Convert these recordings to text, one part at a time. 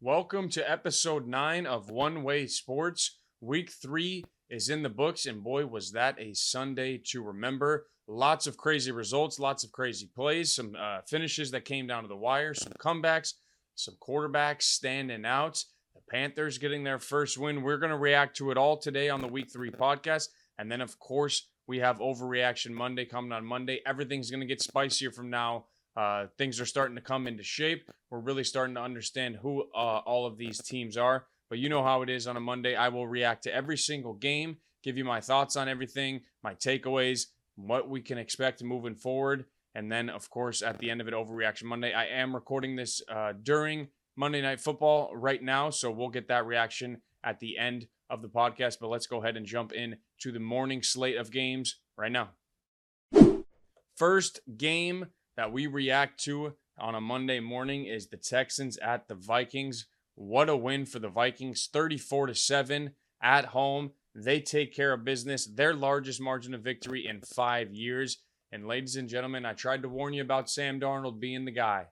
Welcome to episode 9 of One Way Sports. Week 3 is in the books, and boy, was that a Sunday to remember. Lots of crazy results, lots of crazy plays, some finishes that came down to the wire, some comebacks, some quarterbacks standing out. The Panthers getting their first win. We're going to react to it all today on the Week 3 podcast. And then, of course, we have Overreaction Monday coming on Monday. Everything's going to get spicier from now. Things are starting to come into shape. We're really starting to understand who all of these teams are. But you know how it is on a Monday. I will react to every single game, give you my thoughts on everything, my takeaways, what we can expect moving forward. And then, of course, at the end of it, Overreaction Monday. I am recording this during Monday Night Football right now, so we'll get that reaction at the end of the podcast. But let's go ahead and jump in to the morning slate of games right now. First game that we react to on a Monday morning is the Texans at the Vikings. What a win for the Vikings, 34-7 at home. They take care of business, their largest margin of victory in 5 years. And ladies and gentlemen, I tried to warn you about Sam Darnold being the guy.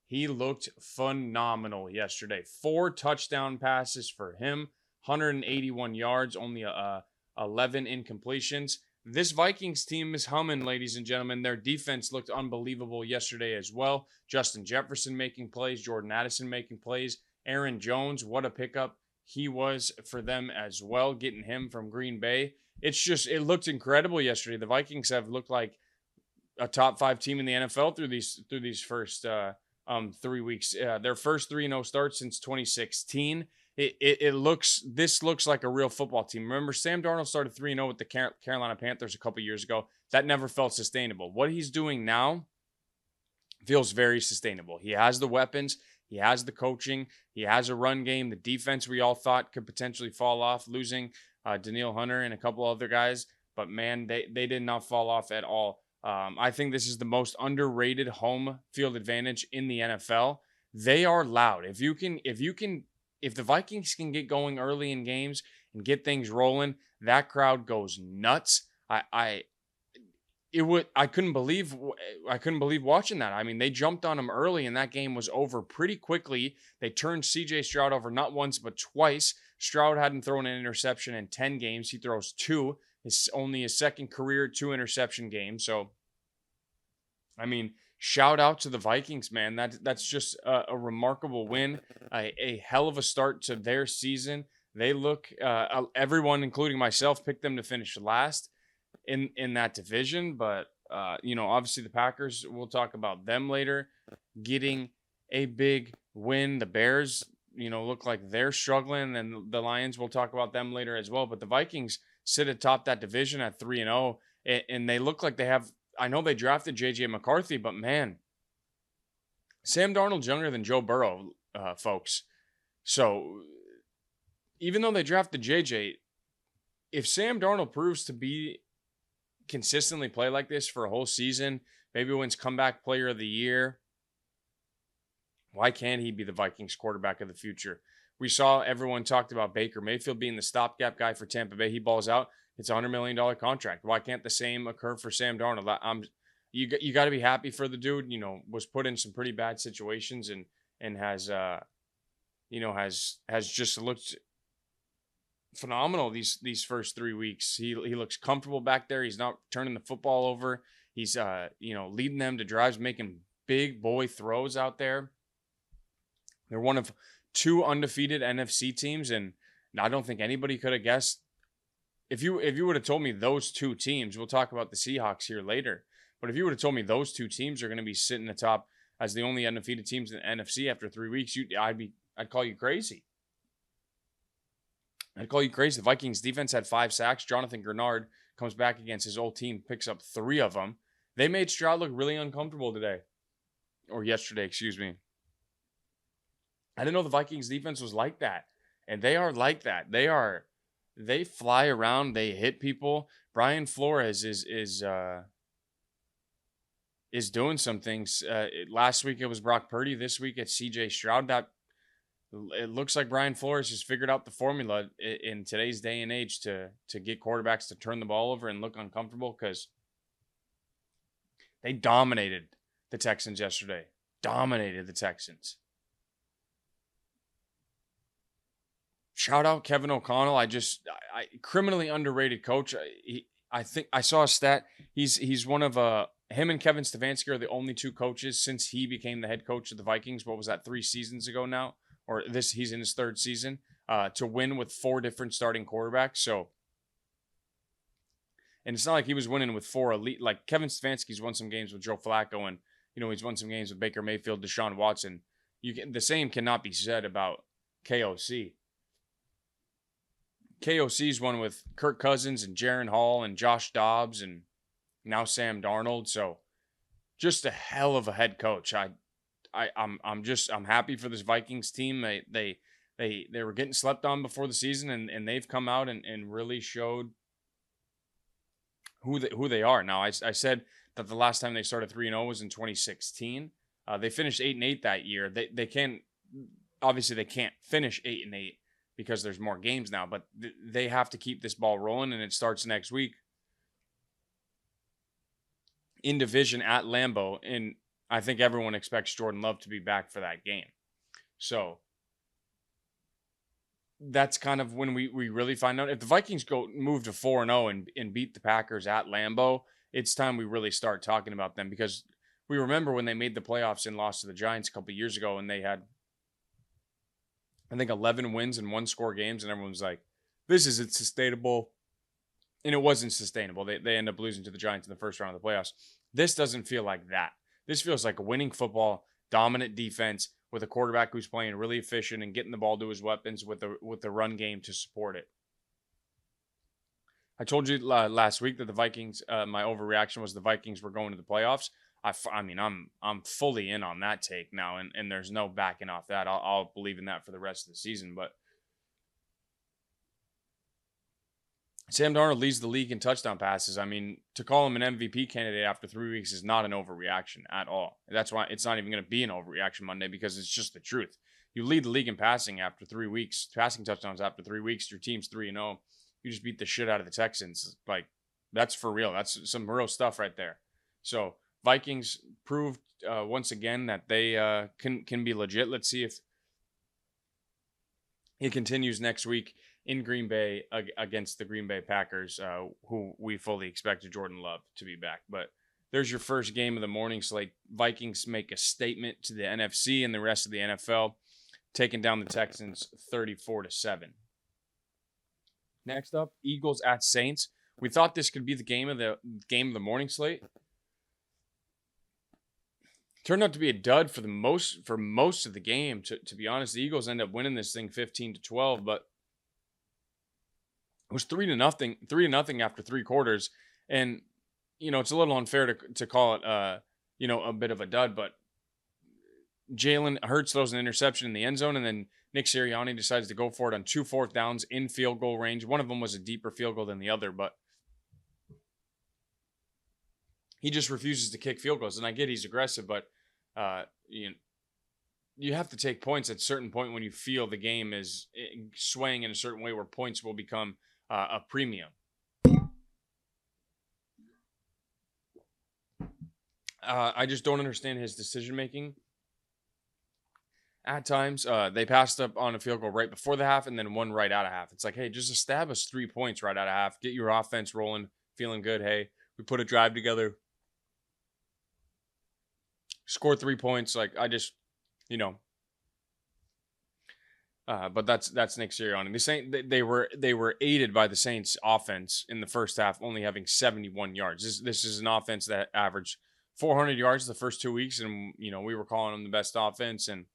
He looked phenomenal yesterday. 4 touchdown passes for him, 181 yards, only 11 incompletions. This Vikings team is humming, ladies and gentlemen. Their defense looked unbelievable yesterday as well. Justin Jefferson making plays, Jordan Addison making plays, Aaron Jones, what a pickup he was for them as well, getting him from Green Bay. It looked incredible yesterday. The Vikings have looked like a top 5 team in the NFL through these first 3 weeks. Their first 3-0 start since 2016. This looks like a real football team. Remember, Sam Darnold started 3-0 with the Carolina Panthers a couple years ago. That never felt sustainable. What he's doing now feels very sustainable. He has the weapons. He has the coaching. He has a run game. The defense we all thought could potentially fall off, losing Danielle Hunter and a couple other guys. But, man, they did not fall off at all. I think this is the most underrated home field advantage in the NFL. They are loud. If the Vikings can get going early in games and get things rolling, that crowd goes nuts. I couldn't believe watching that. I mean, they jumped on them early and that game was over pretty quickly. They turned CJ Stroud over not once but twice. Stroud hadn't thrown an interception in 10 games. He throws 2. It's only his second career 2 interception game. So, I mean, shout out to the Vikings, man. That's just a remarkable win, a hell of a start to their season. They look, everyone, including myself, picked them to finish last in that division. But, obviously the Packers, we'll talk about them later, getting a big win. The Bears, look like they're struggling. And the Lions, we'll talk about them later as well. But the Vikings sit atop that division at 3-0, and they look like they have. I know they drafted J.J. McCarthy, but man, Sam Darnold's younger than Joe Burrow, folks. So even though they drafted J.J., if Sam Darnold proves to be consistently play like this for a whole season, maybe wins comeback player of the year, why can't he be the Vikings quarterback of the future? We saw everyone talked about Baker Mayfield being the stopgap guy for Tampa Bay. He balls out. It's a $100 million contract. Why can't the same occur for Sam Darnold? You got to be happy for the dude. Was put in some pretty bad situations and has just looked phenomenal these first 3 weeks. He looks comfortable back there. He's not turning the football over. He's leading them to drives, making big boy throws out there. They're one of 2 undefeated NFC teams, and I don't think anybody could have guessed. If you would have told me those 2 teams, we'll talk about the Seahawks here later, but if you would have told me those 2 teams are going to be sitting atop as the only undefeated teams in the NFC after 3 weeks, I'd call you crazy. I'd call you crazy. The Vikings defense had 5 sacks. Jonathan Grenard comes back against his old team, picks up 3 of them. They made Stroud look really uncomfortable yesterday, excuse me. I didn't know the Vikings defense was like that. And they are like that. They fly around, they hit people. Brian Flores is doing some things. Last week it was Brock Purdy. This week it's CJ Stroud. It looks like Brian Flores has figured out the formula in today's day and age to get quarterbacks to turn the ball over and look uncomfortable, because they dominated the Texans yesterday. Dominated the Texans. shout out Kevin O'Connell. I criminally underrated coach. I think I saw a stat. He's one of him and Kevin Stefanski are the only two coaches since he became the head coach of the Vikings. What was that, 3 seasons ago now? Or he's in his 3rd season to win with 4 different starting quarterbacks. So, and it's not like he was winning with 4 elite. Like Kevin Stefanski's won some games with Joe Flacco, and he's won some games with Baker Mayfield, Deshaun Watson. The same cannot be said about KOC. KOC's won with Kirk Cousins and Jaron Hall and Josh Dobbs and now Sam Darnold. So just a hell of a head coach. I'm happy for this Vikings team. They were getting slept on before the season, and they've come out and really showed who they are. Now I said that the last time they started 3-0 was in 2016. They finished 8-8 that year. They can't finish 8-8 because there's more games now, but they have to keep this ball rolling, and it starts next week in division at Lambeau, and I think everyone expects Jordan Love to be back for that game. So that's kind of when we really find out. If the Vikings move to 4-0 and beat the Packers at Lambeau, it's time we really start talking about them, because we remember when they made the playoffs and lost to the Giants a couple of years ago, and they had, I think, 11 wins and 1-score games, and everyone was like, this isn't sustainable. And it wasn't sustainable. They end up losing to the Giants in the first round of the playoffs. This doesn't feel like that. This feels like a winning football, dominant defense with a quarterback who's playing really efficient and getting the ball to his weapons with the run game to support it. I told you last week that the Vikings, my overreaction was the Vikings were going to the playoffs. I mean, I'm fully in on that take now, and there's no backing off that. I'll believe in that for the rest of the season. But Sam Darnold leads the league in touchdown passes. I mean, to call him an MVP candidate after 3 weeks is not an overreaction at all. That's why it's not even going to be an overreaction Monday, because it's just the truth. You lead the league in passing after 3 weeks, passing touchdowns after 3 weeks. Your team's 3-0. You just beat the shit out of the Texans. Like, that's for real. That's some real stuff right there. So Vikings proved once again that they can be legit. Let's see if it continues next week in Green Bay against the Green Bay Packers, who we fully expected Jordan Love to be back. But there's your first game of the morning slate. Vikings make a statement to the NFC and the rest of the NFL, taking down the Texans 34-7. Next up, Eagles at Saints. We thought this could be the game of the morning slate. Turned out to be a dud for most of the game. To be honest, the Eagles end up winning this thing 15-12, but it was 3-0 after 3 quarters, and it's a little unfair to call it a bit of a dud, but Jalen Hurts throws an interception in the end zone, and then Nick Sirianni decides to go for it on 2 4th downs in field goal range. One of them was a deeper field goal than the other, but he just refuses to kick field goals. And I get he's aggressive, but you have to take points at a certain point when you feel the game is swaying in a certain way where points will become a premium. I just don't understand his decision making. At times, they passed up on a field goal right before the half and then one right out of half. It's like, hey, just establish 3 points right out of half. Get your offense rolling, feeling good. Hey, we put a drive together. Score 3 points. Like, I just, but that's Nick Sirianni. They were aided by the Saints offense in the first half, only having 71 yards. This is an offense that averaged 400 yards the first 2 weeks, and we were calling them the best offense, and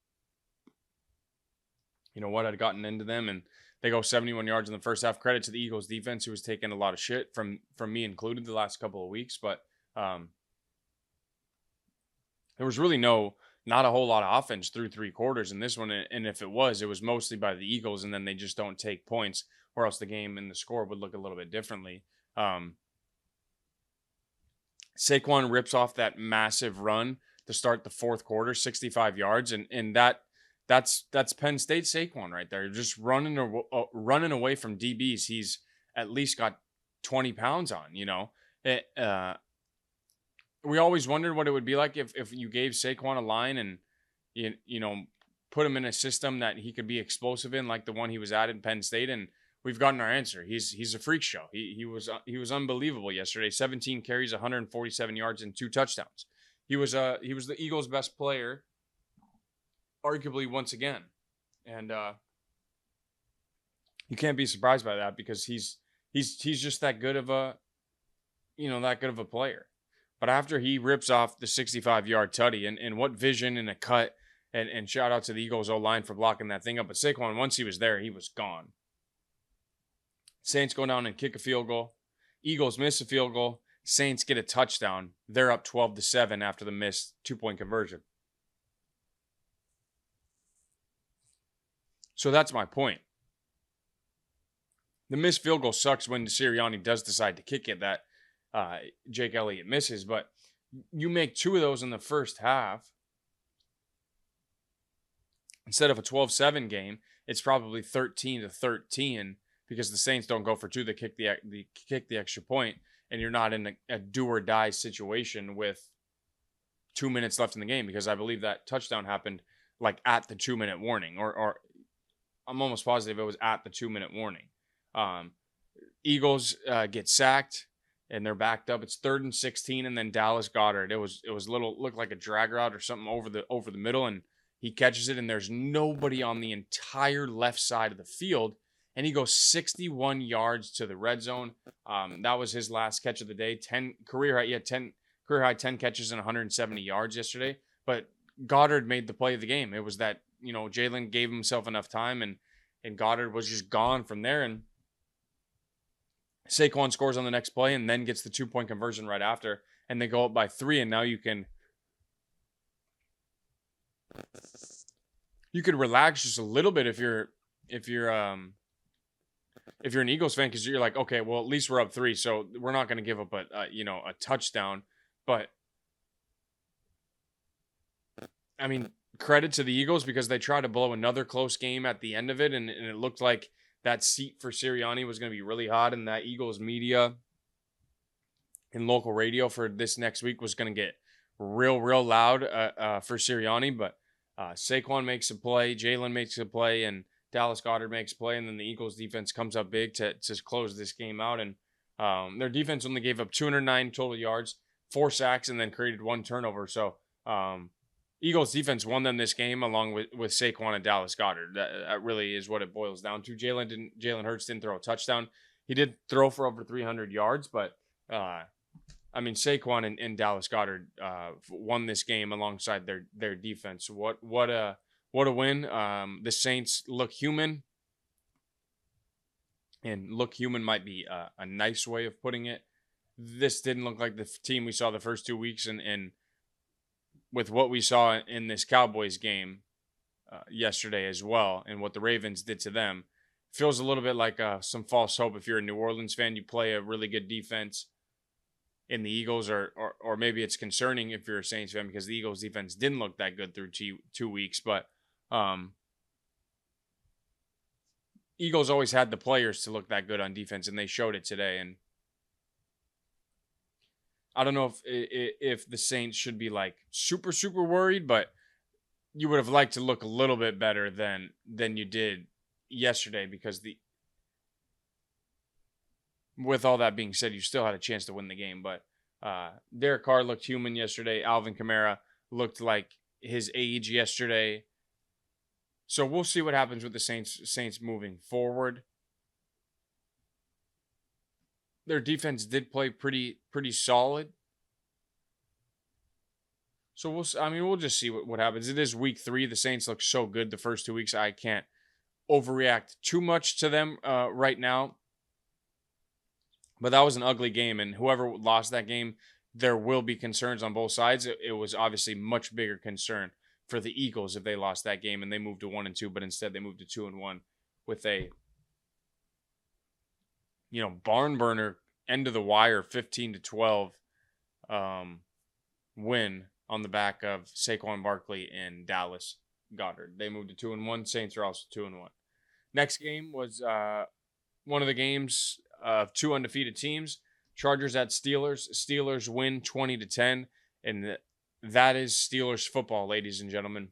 what had gotten into them, and they go 71 yards in the first half. Credit to the Eagles defense, who was taking a lot of shit from me included the last couple of weeks, but there was really not a whole lot of offense through 3 quarters in this one, and if it was mostly by the Eagles, and then they just don't take points, or else the game and the score would look a little bit differently. Saquon rips off that massive run to start the 4th quarter, 65 yards, and that's Penn State Saquon right there. Just running away from DBs. He's at least got 20 pounds on. We always wondered what it would be like if you gave Saquon a line and put him in a system that he could be explosive in, like the one he was at in Penn State, and we've gotten our answer. He's a freak show. He was unbelievable yesterday. 17 carries, 147 yards, and 2 touchdowns. He was the Eagles' best player, arguably once again, and you can't be surprised by that because he's just that good of a player. But after he rips off the 65-yard tutty, and what vision and a cut, and shout out to the Eagles O-line for blocking that thing up. But Saquon, once he was there, he was gone. Saints go down and kick a field goal. Eagles miss a field goal. Saints get a touchdown. They're up 12-7 after the missed 2-point conversion. So that's my point. The missed field goal sucks when Sirianni does decide to kick it that Jake Elliott misses, but you make 2 of those in the first half. Instead of a 12-7 game, it's probably 13-13 because the Saints don't go for 2. They kick the extra point, and you're not in a do or die situation with 2 minutes left in the game, because I believe that touchdown happened like at the 2-minute warning, or I'm almost positive it was at the 2-minute warning. Eagles get sacked and they're backed up. It's 3rd and 16, and then Dallas Goedert. It was looked like a drag route or something over the middle, and he catches it, and there's nobody on the entire left side of the field, and he goes 61 yards to the red zone. That was his last catch of the day. 10 career high 10 catches and 170 yards yesterday. But Goedert made the play of the game. It was that, Jalen gave himself enough time, and Goedert was just gone from there. And Saquon scores on the next play and then gets the 2-point conversion right after, and they go up by 3. And now you could relax just a little bit if you're an Eagles fan, because you're like, okay, well, at least we're up 3, so we're not going to give up a touchdown. But I mean, credit to the Eagles, because they tried to blow another close game at the end of it, and it looked like that seat for Sirianni was going to be really hot, and that Eagles media and local radio for this next week was going to get real loud for Sirianni. But Saquon makes a play, Jalen makes a play, and Dallas Goedert makes a play, and then the Eagles defense comes up big to close this game out. And their defense only gave up 209 total yards, 4 sacks, and then created 1 turnover. So Eagles defense won them this game, along with Saquon and Dallas Goedert. That really is what it boils down to. Jalen Hurts didn't throw a touchdown. He did throw for over 300 yards, but Saquon and Dallas Goedert won this game alongside their defense. What a win. The Saints look human, and look human might be a nice way of putting it. This didn't look like the team we saw the first 2 weeks, and with what we saw in this Cowboys game yesterday as well, and what the Ravens did to them, feels a little bit like some false hope. If you're a New Orleans fan, you play a really good defense in the Eagles, or maybe it's concerning if you're a Saints fan, because the Eagles defense didn't look that good through 2 weeks. But Eagles always had the players to look that good on defense, and they showed it today. And I don't know if the Saints should be like super worried, but you would have liked to look a little bit better than you did yesterday, because with all that being said, you still had a chance to win the game. But Derek Carr looked human yesterday. Alvin Kamara looked like his age yesterday. So we'll see what happens with the Saints moving forward. Their defense did play pretty solid. So we'll just see what happens. It is week 3. The Saints look so good the first 2 weeks. I can't overreact too much to them right now. But that was an ugly game, and whoever lost that game, there will be concerns on both sides. It was obviously much bigger concern for the Eagles if they lost that game and they moved to 1-2, but instead they moved to 2-1 with a barn burner, end of the wire, 15-12 win on the back of Saquon Barkley and Dallas Goedert. They moved to 2-1. Saints are also 2-1. Next game was one of the games of 2 undefeated teams. Chargers at Steelers. Steelers win 20-10, and that is Steelers football, ladies and gentlemen.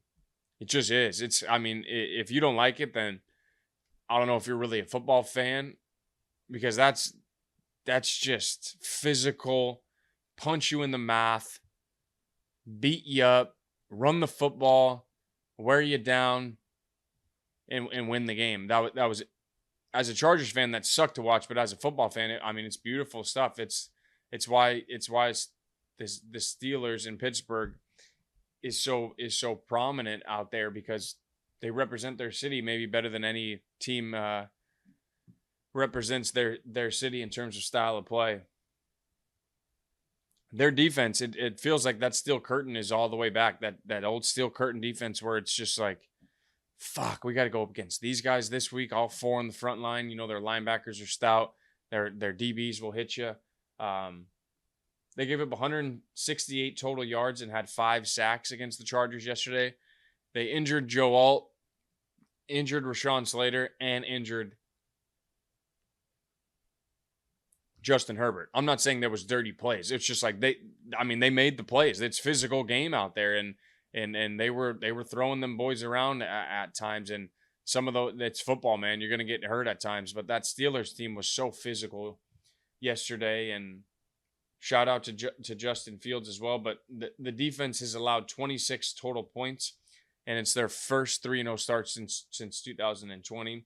It just is. If you don't like it, then I don't know if you're really a football fan, because that's just physical, punch you in the mouth, beat you up, run the football, wear you down, and win the game. That was as a Chargers fan, that sucked to watch, but as a football fan, it's beautiful stuff. It's why the Steelers in Pittsburgh is so prominent out there, because they represent their city maybe better than any team represents their city in terms of style of play. Their defense, it feels like that steel curtain is all the way back. That old steel curtain defense where it's just like, fuck, we got to go up against these guys this week. All four on the front line. Their linebackers are stout. Their DBs will hit you. They gave up 168 total yards and had 5 sacks against the Chargers yesterday. They injured Joe Alt, injured Rashawn Slater, and injured Justin Herbert. I'm not saying there was dirty plays. It's just like they made the plays. It's physical game out there, and they were throwing them boys around at times, and some of it's football, man. You're gonna get hurt at times, but that Steelers team was so physical yesterday, and shout out to Justin Fields as well. But the defense has allowed 26 total points, and it's their first 3-0 start since 2020.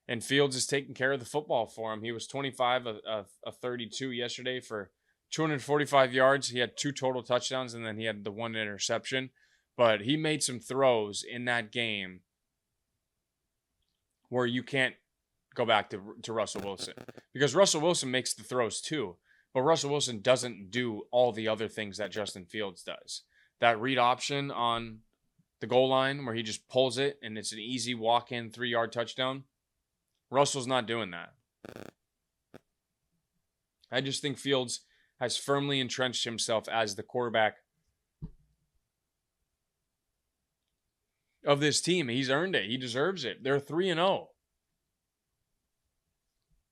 And Fields is taking care of the football for him. He was 25 of 32 yesterday for 245 yards. He had 2 total touchdowns, and then he had the 1 interception. But he made some throws in that game where you can't go back to Russell Wilson, because Russell Wilson makes the throws too. But Russell Wilson doesn't do all the other things that Justin Fields does. That read option on the goal line where he just pulls it and it's an easy walk-in 3-yard touchdown. Russell's not doing that. I just think Fields has firmly entrenched himself as the quarterback of this team. He's earned it. He deserves it. They're 3-0.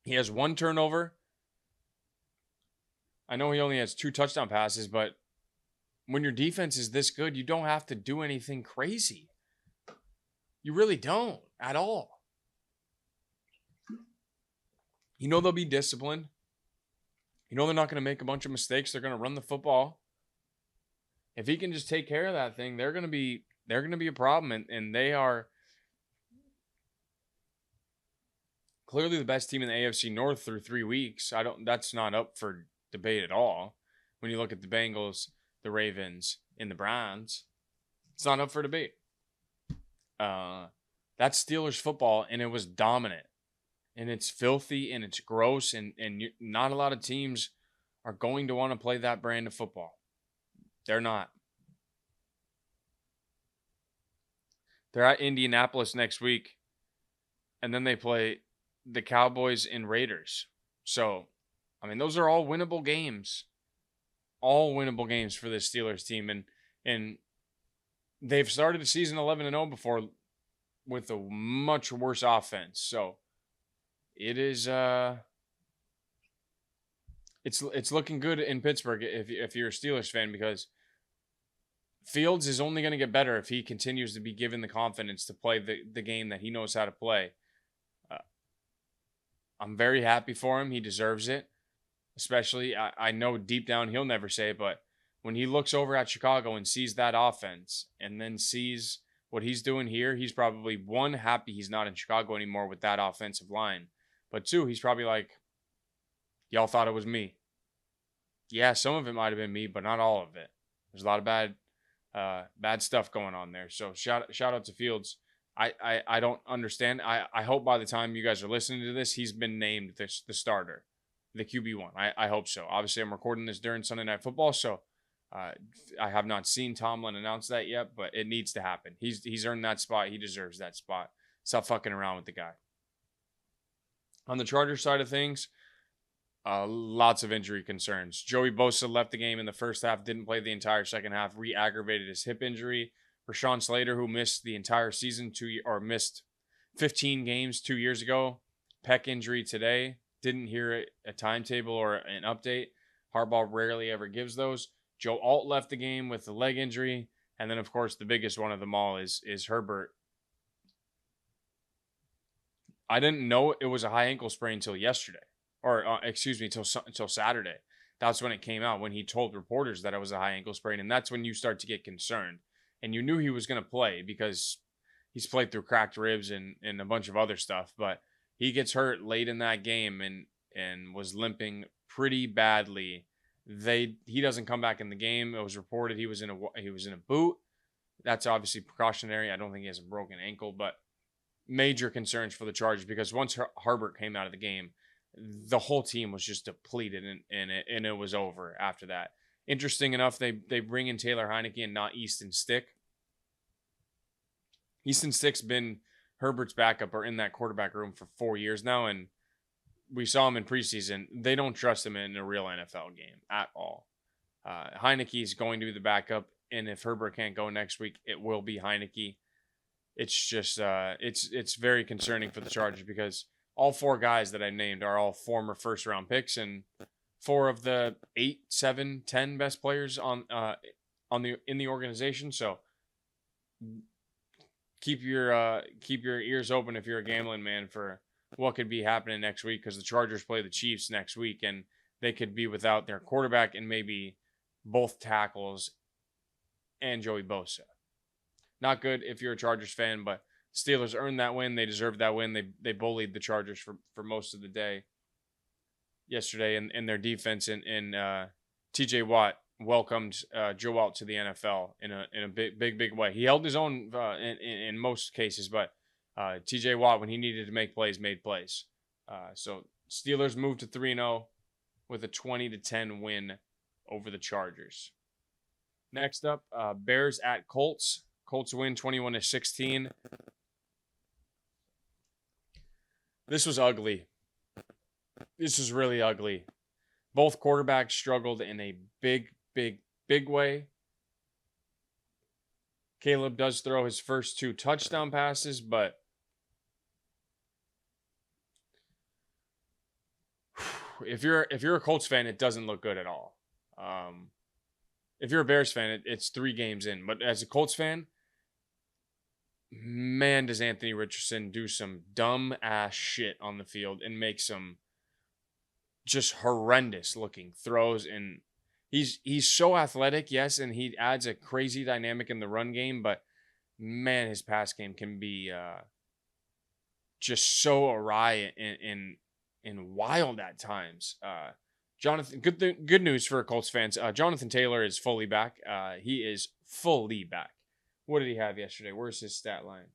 He has 1 turnover. I know he only has 2 touchdown passes, but when your defense is this good, you don't have to do anything crazy. You really don't at all. They'll be disciplined. They're not going to make a bunch of mistakes. They're going to run the football. If he can just take care of that thing, they're going to be a problem, and they are clearly the best team in the AFC North through 3 weeks. That's not up for debate at all. When you look at the Bengals, the Ravens, and the Browns, it's not up for debate. That's Steelers football, and it was dominant. And it's filthy and it's gross, and not a lot of teams are going to want to play that brand of football. They're not. They're at Indianapolis next week, and then they play the Cowboys and Raiders. So, those are all winnable games. All winnable games for this Steelers team. And they've started the season 11-0 before with a much worse offense. So, it is it's looking good in Pittsburgh if you're a Steelers fan, because Fields is only going to get better if he continues to be given the confidence to play the game that he knows how to play. I'm very happy for him. He deserves it. Especially, I know deep down he'll never say it, but when he looks over at Chicago and sees that offense and then sees what he's doing here, he's probably, 1, happy he's not in Chicago anymore with that offensive line. But 2, he's probably like, y'all thought it was me. Yeah, some of it might have been me, but not all of it. There's a lot of bad stuff going on there. So shout out to Fields. I don't understand. I hope by the time you guys are listening to this, he's been named the starter, the QB1. I hope so. Obviously, I'm recording this during Sunday Night Football, so I have not seen Tomlin announce that yet, but it needs to happen. He's earned that spot. He deserves that spot. Stop fucking around with the guy. On the Chargers side of things, lots of injury concerns. Joey Bosa left the game in the first half, didn't play the entire second half, re-aggravated his hip injury. Rashawn Slater, who missed the entire season missed 15 games 2 years ago, pec injury today. Didn't hear a timetable or an update. Harbaugh rarely ever gives those. Joe Alt left the game with a leg injury, And then, of course, the biggest one of them all is Herbert. I didn't know it was a high ankle sprain until yesterday, or excuse me, until Saturday. That's when it came out, when he told reporters that it was a high ankle sprain, and that's when you start to get concerned. And you knew he was going to play because he's played through cracked ribs and a bunch of other stuff, but he gets hurt late in that game and was limping pretty badly. He doesn't come back in the game. It was reported he was in a boot. That's obviously precautionary. I don't think he has a broken ankle, but major concerns for the Chargers because once Herbert came out of the game, the whole team was just depleted and it was over after that. Interesting enough, they bring in Taylor Heinicke and not Easton Stick. Easton Stick's been Herbert's backup or in that quarterback room for 4 years now, and we saw him in preseason. They don't trust him in a real NFL game at all. Heinicke's going to be the backup, and if Herbert can't go next week, it will be Heinicke. It's just it's very concerning for the Chargers because all 4 guys that I named are all former first-round picks, and 4 of the 8, 7, 10 best players in the organization. So keep your ears open if you're a gambling man for what could be happening next week, because the Chargers play the Chiefs next week, and they could be without their quarterback and maybe both tackles and Joey Bosa. Not good if you're a Chargers fan, but Steelers earned that win. They deserved that win. They bullied the Chargers for most of the day yesterday, and their defense and TJ Watt welcomed Joe Alt to the NFL in a big way. He held his own in most cases, but TJ Watt, when he needed to make plays, made plays. So Steelers moved to 3-0 with a 20-10 win over the Chargers. Next up, Bears at Colts. Colts win 21-16. This was ugly. This was really ugly. Both quarterbacks struggled in a big way. Caleb does throw his first 2 touchdown passes, but if you're a Colts fan, it doesn't look good at all. If you're a Bears fan, it's 3 games in. But as a Colts fan, man, does Anthony Richardson do some dumb ass shit on the field and make some just horrendous looking throws. And he's so athletic, yes, and he adds a crazy dynamic in the run game, but man, his pass game can be just so awry and wild at times. Jonathan, good news for Colts fans. Jonathan Taylor is fully back. He is fully back. What did he have yesterday? Where's his stat line?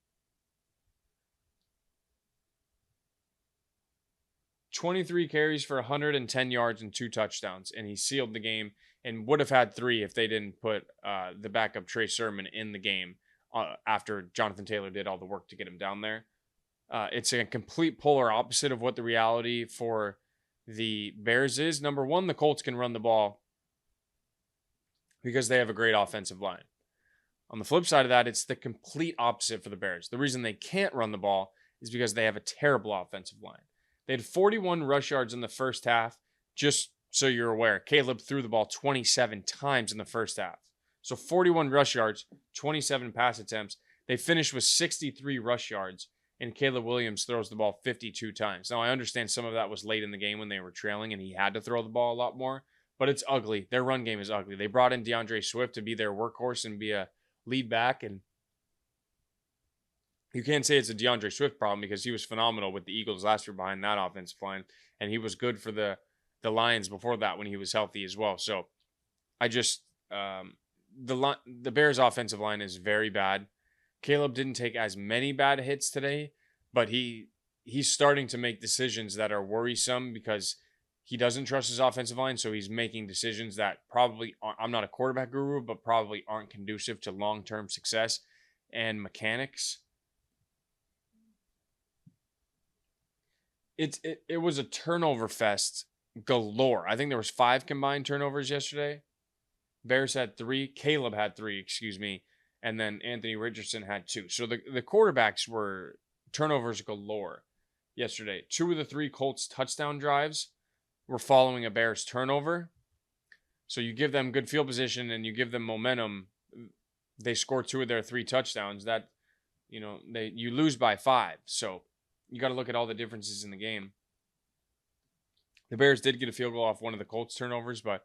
23 carries for 110 yards and 2 touchdowns, and he sealed the game and would have had 3 if they didn't put the backup Trey Sermon in the game after Jonathan Taylor did all the work to get him down there. It's a complete polar opposite of what the reality for the Bears is. Number one, the Colts can run the ball because they have a great offensive line. On the flip side of that, it's the complete opposite for the Bears. The reason they can't run the ball is because they have a terrible offensive line. They had 41 rush yards in the first half. Just so you're aware, Caleb threw the ball 27 times in the first half. So 41 rush yards, 27 pass attempts. They finished with 63 rush yards, and Caleb Williams throws the ball 52 times. Now, I understand some of that was late in the game when they were trailing and he had to throw the ball a lot more, but it's ugly. Their run game is ugly. They brought in DeAndre Swift to be their workhorse and be a lead back, and you can't say it's a DeAndre Swift problem because he was phenomenal with the Eagles last year behind that offensive line, and he was good for the Lions before that when he was healthy as well. So I just the Bears offensive line is very bad. Caleb didn't take as many bad hits today, but he's starting to make decisions that are worrisome because he doesn't trust his offensive line, so he's making decisions that probably aren't, I'm not a quarterback guru, but probably aren't conducive to long-term success and mechanics. It was a turnover fest galore. I think there was 5 combined turnovers yesterday. Bears had 3. Caleb had 3, excuse me. And then Anthony Richardson had 2. So the quarterbacks were turnovers galore yesterday. 2 of the 3 Colts touchdown drives were following a Bears turnover. So you give them good field position and you give them momentum. they score 2 of their 3 touchdowns. That, you lose by 5. So you got to look at all the differences in the game. The Bears did get a field goal off one of the Colts turnovers, but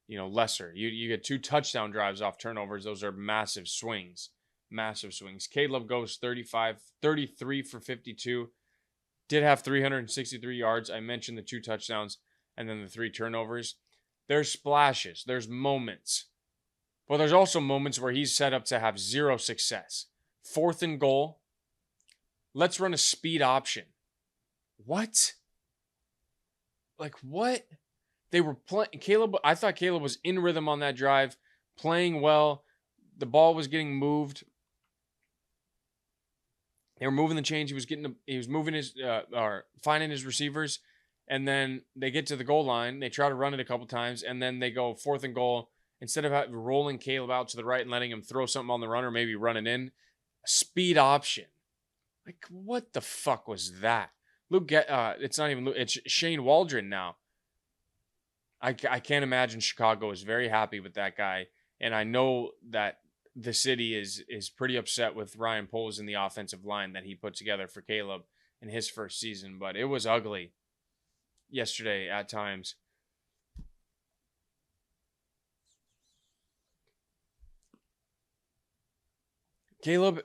lesser. You get 2 touchdown drives off turnovers. Those are massive swings. Massive swings. Caleb goes 33 for 52. Did have 363 yards. I mentioned the 2 touchdowns and then the 3 turnovers. There's splashes. There's moments. But there's also moments where he's set up to have 0 success. 4th and goal. Let's run a speed option. What? Like, what? They were playing. I thought Caleb was in rhythm on that drive, playing well. The ball was getting moved. They were moving the chains. He was moving or finding his receivers. And then they get to the goal line. They try to run it a couple times. And then they go 4th and goal. Instead of rolling Caleb out to the right and letting him throw something on the run or maybe run it in, speed option. Like, what the fuck was that? It's not even Luke. It's Shane Waldron now. I can't imagine Chicago is very happy with that guy. And I know that the city is pretty upset with Ryan Poles in the offensive line that he put together for Caleb in his first season. But it was ugly yesterday at times. Caleb,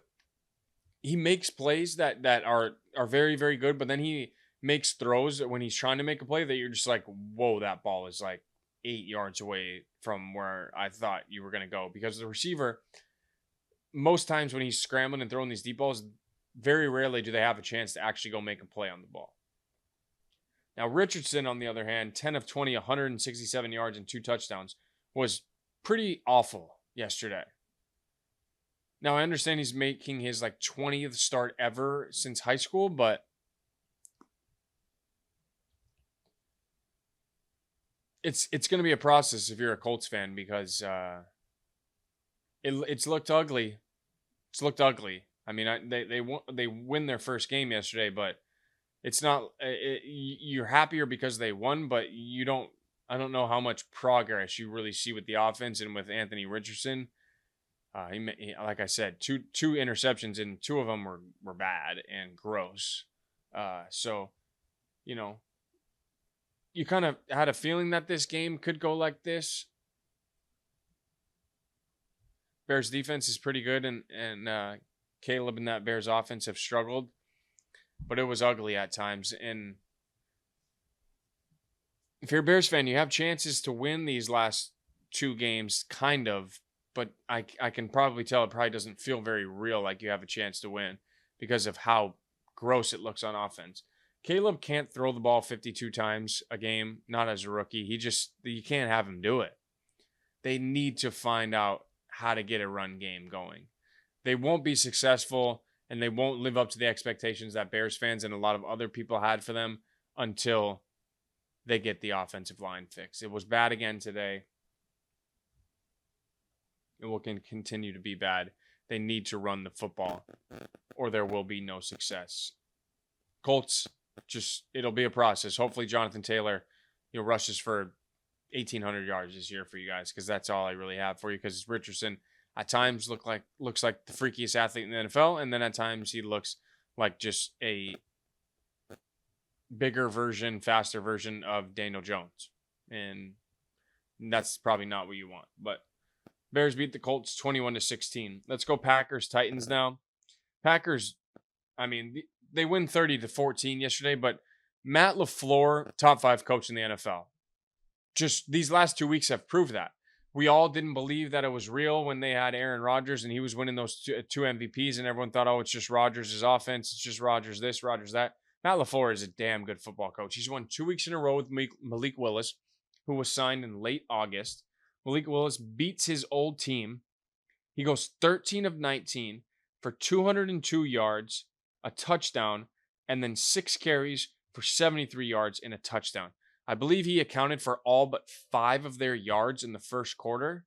he makes plays that are very, very good, but then he makes throws when he's trying to make a play that you're just like, whoa, that ball is like 8 yards away from where I thought you were going to go. Because the receiver, most times when he's scrambling and throwing these deep balls, very rarely do they have a chance to actually go make a play on the ball. Now, Richardson, on the other hand, 10 of 20, 167 yards and 2 touchdowns, was pretty awful yesterday. Now, I understand he's making his 20th start ever since high school, but it's going to be a process if you're a Colts fan because it's looked ugly. It's looked ugly. I mean, they win their first game yesterday, but it's not. You're happier because they won, but you don't. I don't know how much progress you really see with the offense and with Anthony Richardson. He like I said, two interceptions and 2 of them were bad and gross. So, you kind of had a feeling that this game could go like this. Bears defense is pretty good, and Caleb and that Bears offense have struggled, but it was ugly at times. And if you're a Bears fan, you have chances to win these last 2 games, kind of. But I can probably tell it probably doesn't feel very real like you have a chance to win because of how gross it looks on offense. Caleb can't throw the ball 52 times a game, not as a rookie. You can't have him do it. They need to find out how to get a run game going. They won't be successful and they won't live up to the expectations that Bears fans and a lot of other people had for them until they get the offensive line fixed. It was bad again today. It will continue to be bad. They need to run the football or there will be no success. Colts, it'll be a process. Hopefully Jonathan Taylor, rushes for 1,800 yards this year for you guys because that's all I really have for you because Richardson at times looks like the freakiest athlete in the NFL, and then at times he looks like just a bigger version, faster version of Daniel Jones. And that's probably not what you want, but Bears beat the Colts 21-16. Let's go Packers Titans now. Packers, I mean, they win 30-14 yesterday, but Matt LaFleur, top 5 coach in the NFL. Just these last 2 weeks have proved that. We all didn't believe that it was real when they had Aaron Rodgers and he was winning those two MVPs and everyone thought, oh, it's just Rodgers' offense. It's just Rodgers this, Rodgers that. Matt LaFleur is a damn good football coach. He's won 2 weeks in a row with Malik Willis, who was signed in late August. Malik Willis beats his old team. He goes 13 of 19 for 202 yards, a touchdown, and then 6 carries for 73 yards and a touchdown. I believe he accounted for all but 5 of their yards in the first quarter.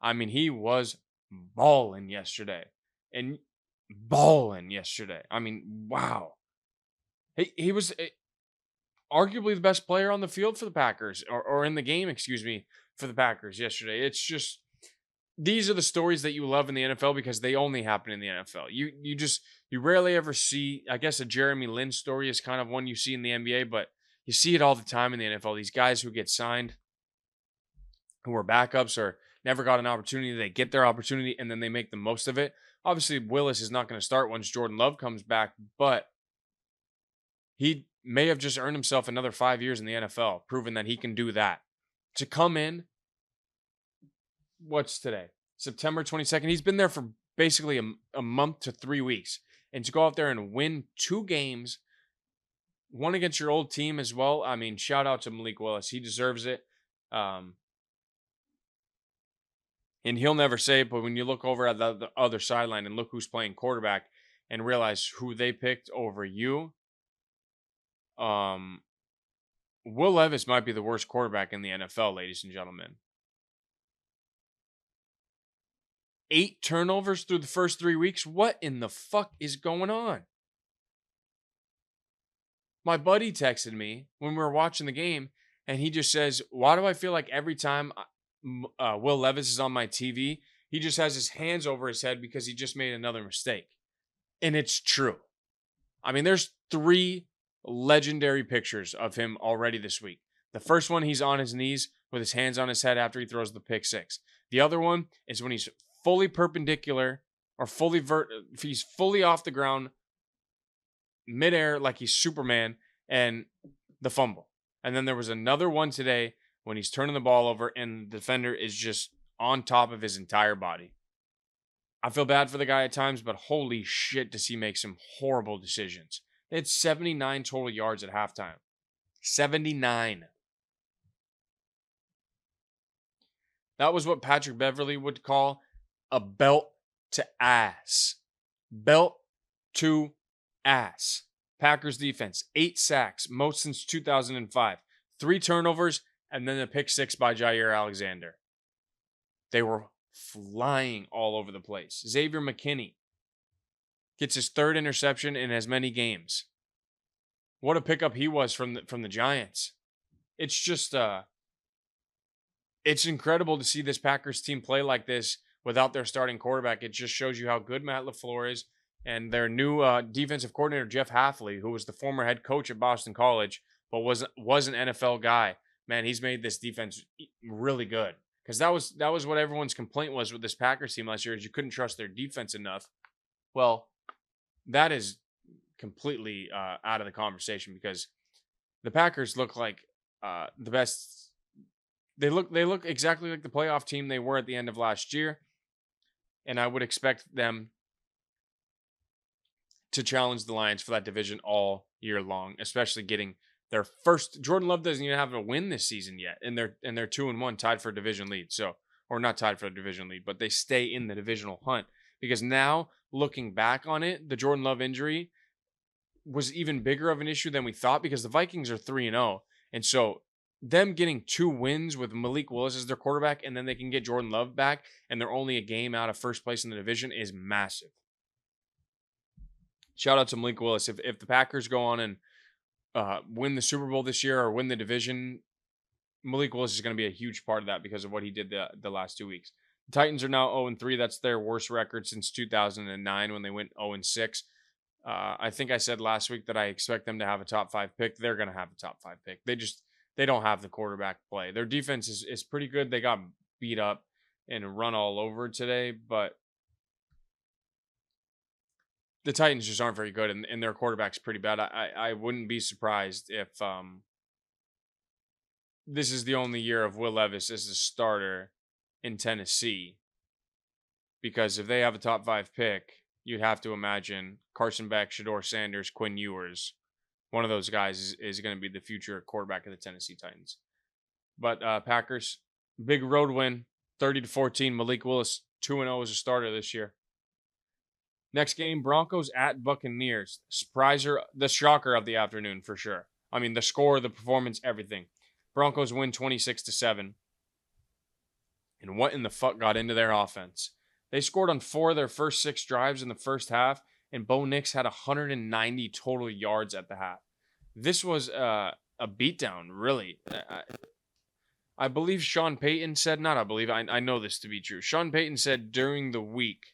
I mean, he was balling yesterday. I mean, wow. He was arguably the best player on the field for the Packers, or in the game, for the Packers yesterday. It's just, these are the stories that you love in the NFL because they only happen in the NFL. You rarely ever see, I guess a Jeremy Lin story is kind of one you see in the NBA, but you see it all the time in the NFL. These guys who get signed, who are backups or never got an opportunity, they get their opportunity and then they make the most of it. Obviously, Willis is not going to start once Jordan Love comes back, but he may have just earned himself another 5 years in the NFL, proving that he can do that. To come in, what's today? September 22nd. He's been there for basically a month to 3 weeks. And to go out there and win 2 games, one against your old team as well. I mean, shout out to Malik Willis. He deserves it. And he'll never say it, but when you look over at the other sideline and look who's playing quarterback and realize who they picked over you, Will Levis might be the worst quarterback in the NFL, ladies and gentlemen. 8 turnovers through the first 3 weeks. What in the fuck is going on? My buddy texted me when we were watching the game, and he just says, why do I feel like every time Will Levis is on my TV, he just has his hands over his head because he just made another mistake? And it's true. I mean, there's 3 legendary pictures of him already this week. The first one, he's on his knees with his hands on his head after he throws the pick 6. The other one is when he's fully perpendicular or he's fully off the ground, midair like he's Superman, and the fumble. And then there was another one today when he's turning the ball over and the defender is just on top of his entire body. I feel bad for the guy at times, but holy shit does he make some horrible decisions. They had 79 total yards at halftime. 79. That was what Patrick Beverley would call a belt to ass. Belt to ass. Packers defense, 8 sacks, most since 2005. 3 turnovers, and then a pick 6 by Jair Alexander. They were flying all over the place. Xavier McKinney gets his 3rd interception in as many games. What a pickup he was from the Giants. It's just it's incredible to see this Packers team play like this without their starting quarterback. It just shows you how good Matt LaFleur is. And their new defensive coordinator, Jeff Hafley, who was the former head coach at Boston College, but was an NFL guy. Man, he's made this defense really good. Because that was what everyone's complaint was with this Packers team last year, is you couldn't trust their defense enough. Well, that is completely out of the conversation because the Packers look like the best. They look exactly like the playoff team they were at the end of last year. And I would expect them to challenge the Lions for that division all year long, especially getting their first. Jordan Love doesn't even have a win this season yet, and they're 2-1, tied for a division lead. So, or not tied for a division lead, but they stay in the divisional hunt because now looking back on it, the Jordan Love injury was even bigger of an issue than we thought because the Vikings are 3-0, and so them getting 2 wins with Malik Willis as their quarterback, and then they can get Jordan Love back, and they're only a game out of first place in the division is massive. Shout out to Malik Willis. If the Packers go on and win the Super Bowl this year or win the division, Malik Willis is going to be a huge part of that because of what he did the last 2 weeks. The Titans are now 0-3. That's their worst record since 2009 when they went 0-6. I think I said last week that I expect them to have a top 5 pick. They're going to have a top 5 pick. They don't have the quarterback play. Their defense is pretty good. They got beat up and run all over today, but the Titans just aren't very good, and their quarterback's pretty bad. I wouldn't be surprised if this is the only year of Will Levis as a starter in Tennessee. Because if they have a top 5 pick, you'd have to imagine Carson Beck, Shedeur Sanders, Quinn Ewers. One of those guys is going to be the future quarterback of the Tennessee Titans. But Packers, big road win, 30-14. Malik Willis, 2-0 as a starter this year. Next game, Broncos at Buccaneers. Surpriser, the shocker of the afternoon for sure. I mean, the score, the performance, everything. Broncos win 26-7. And what in the fuck got into their offense? They scored on 4 of their first 6 drives in the first half, and Bo Nix had 190 total yards at the half. This was a beatdown, really. I believe Sean Payton said, not I believe, I know this to be true. Sean Payton said during the week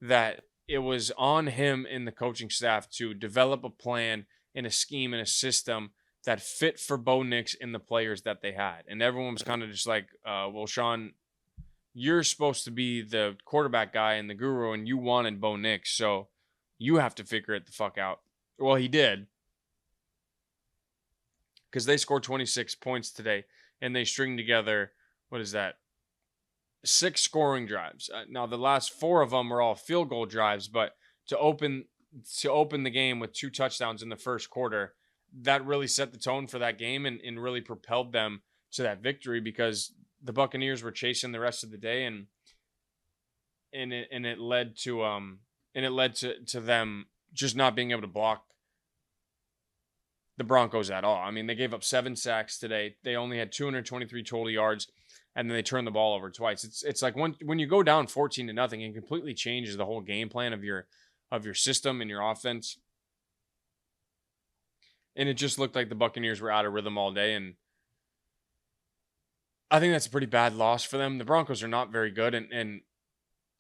that it was on him and the coaching staff to develop a plan and a scheme and a system that fit for Bo Nix and the players that they had. And everyone was kind of just like, well, Sean, you're supposed to be the quarterback guy and the guru, and you wanted Bo Nix, so you have to figure it the fuck out. Well, he did, because they scored 26 points today, and they string together, what is that, 6 scoring drives. Now, the last 4 of them were all field goal drives, but to open the game with 2 touchdowns in the first quarter, that really set the tone for that game and really propelled them to that victory, because the Buccaneers were chasing the rest of the day, and it led to them just not being able to block the Broncos at all. I mean, they gave up 7 sacks today. They only had 223 total yards, and then they turned the ball over twice. It's like when you go down 14-0, it completely changes the whole game plan of your system and your offense. And it just looked like the Buccaneers were out of rhythm all day, and I think that's a pretty bad loss for them. The Broncos are not very good, and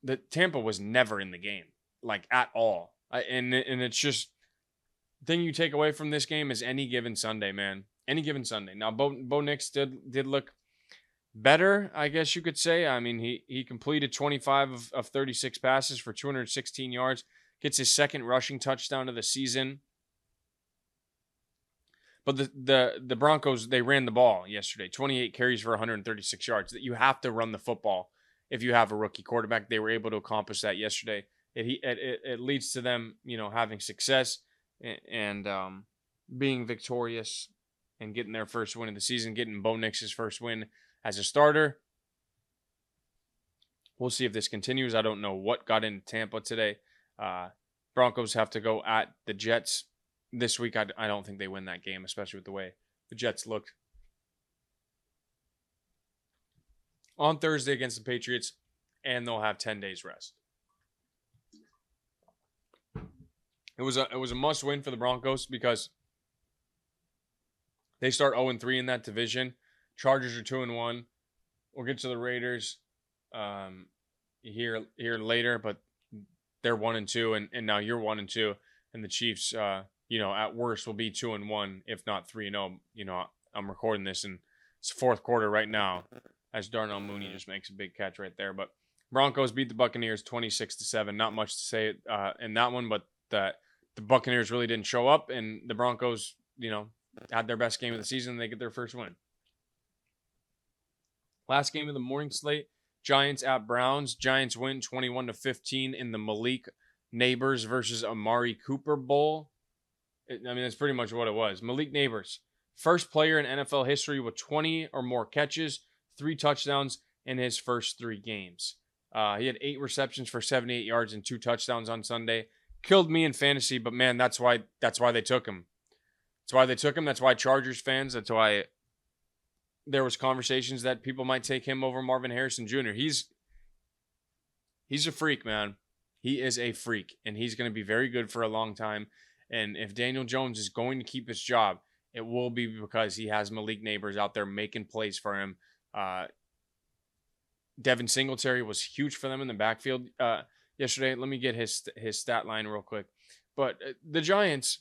the Tampa was never in the game, like at all. And it's just, the thing you take away from this game is any given Sunday, man. Any given Sunday. Now, Bo Nix did look better, I guess you could say. I mean, he completed 25 of 36 passes for 216 yards, gets his second rushing touchdown of the season. But the Broncos, they ran the ball yesterday. 28 carries for 136 yards. That you have to run the football if you have a rookie quarterback. They were able to accomplish that yesterday. It leads to them, having success and being victorious and getting their first win of the season, getting Bo Nix's first win as a starter. We'll see if this continues. I don't know what got into Tampa today. Broncos have to go at the Jets this week. I don't think they win that game, especially with the way the Jets looked on Thursday against the Patriots, and they'll have 10 days rest. It was a must win for the Broncos because they start 0-3 in that division. Chargers are 2-1. We'll get to the Raiders here later, but they're 1-2, and now you're 1-2, and the Chiefs, at worst will be 2-1, if not 3-0. I'm recording this, and it's fourth quarter right now, as Darnell Mooney just makes a big catch right there. But Broncos beat the Buccaneers 26-7. Not much to say in that one, but the Buccaneers really didn't show up, and the Broncos, had their best game of the season. They get their first win. Last game of the morning slate, Giants at Browns. Giants win 21-15 in the Malik Neighbors versus Amari Cooper Bowl. That's pretty much what it was. Malik Neighbors, first player in NFL history with 20 or more catches, 3 touchdowns in his first 3 games. He had 8 receptions for 78 yards and 2 touchdowns on Sunday. Killed me in fantasy, but man, that's why they took him. That's why Chargers fans, that's why there was conversations that people might take him over Marvin Harrison Jr. He's a freak, man. He is a freak, and he's going to be very good for a long time. And if Daniel Jones is going to keep his job, it will be because he has Malik Neighbors out there making plays for him. Devin Singletary was huge for them in the backfield yesterday. Let me get his stat line real quick. But the Giants,